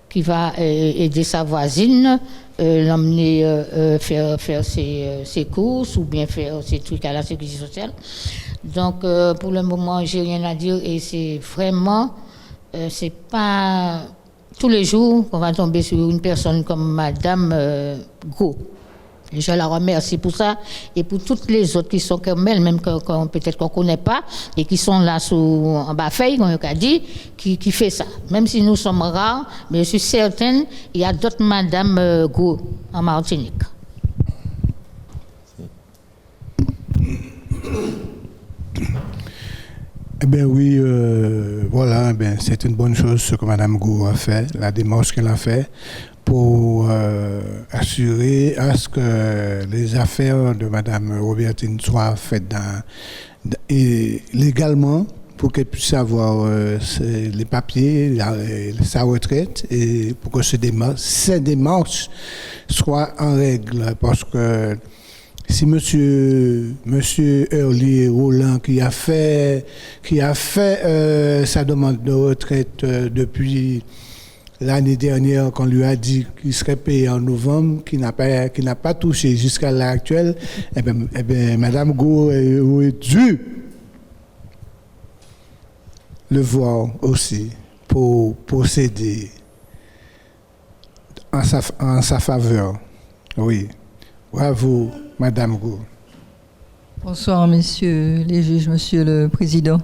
qui va aider sa voisine, l'emmener faire ses courses ou bien faire ses trucs à la sécurité sociale. Donc, pour le moment, j'ai rien à dire et c'est vraiment, c'est pas tous les jours qu'on va tomber sur une personne comme Madame Go. Et je la remercie pour ça et pour toutes les autres qui sont comme elle, même peut-être qu'on ne connaît pas et qui sont là en bas feuille, comme on a dit, qui fait ça. Même si nous sommes rares, mais je suis certaine qu'il y a d'autres Madame Go en Martinique. Eh bien oui, voilà, c'est une bonne chose ce que Mme Go a fait, la démarche qu'elle a fait pour assurer à ce que les affaires de Mme Robertine soient faites légalement pour qu'elle puisse avoir les papiers, sa retraite et pour que ces démarches soient en règle parce que si monsieur Early Roland qui a fait sa demande de retraite depuis l'année dernière, qu'on lui a dit qu'il serait payé en novembre, qui n'a pas touché jusqu'à l'heure actuelle, eh bien, Madame Go aurait dû le voir aussi pour procéder en sa faveur. Oui. Bravo, Madame Go. Bonsoir, messieurs les juges, monsieur le président.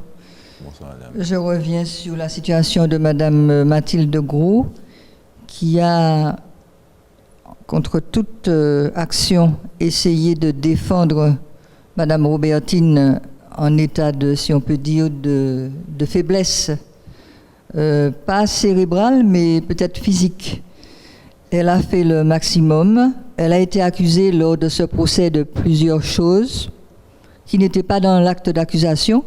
Bonsoir, madame. Je reviens sur la situation de Madame Mathilde Gros, qui a, contre toute action, essayé de défendre Madame Robertine en état de, si on peut dire, de faiblesse, pas cérébrale, mais peut-être physique. Elle a fait le maximum. Elle a été accusée lors de ce procès de plusieurs choses qui n'étaient pas dans l'acte d'accusation,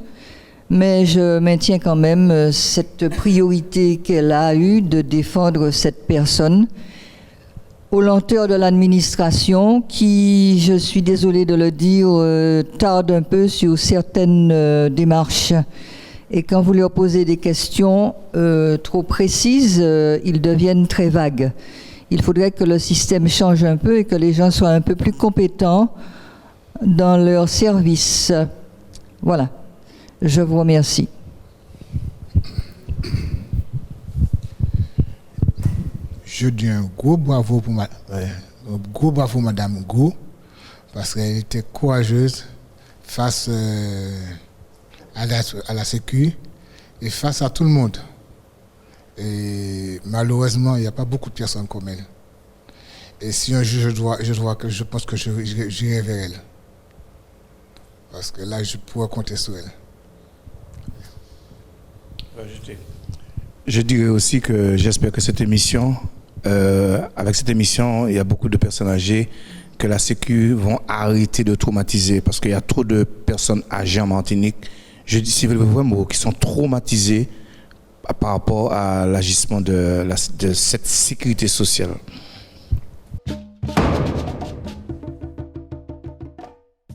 mais je maintiens quand même cette priorité qu'elle a eue de défendre cette personne aux lenteurs de l'administration qui, je suis désolée de le dire, tarde un peu sur certaines démarches. Et quand vous leur posez des questions trop précises, ils deviennent très vagues. Il faudrait que le système change un peu et que les gens soient un peu plus compétents dans leur service. Voilà. Je vous remercie. Je dis un gros bravo pour Madame Go, parce qu'elle était courageuse face à la Sécu et face à tout le monde. Et malheureusement, il n'y a pas beaucoup de personnes comme elle. Et si un jour je pense que j'irai vers elle. Parce que là, je pourrais compter sur elle. Je dirais aussi que j'espère que cette émission, avec cette émission, il y a beaucoup de personnes âgées que la Sécu vont arrêter de traumatiser parce qu'il y a trop de personnes âgées en Martinique, je dis c'est le vrai mot, qui sont traumatisées par rapport à l'agissement de cette sécurité sociale.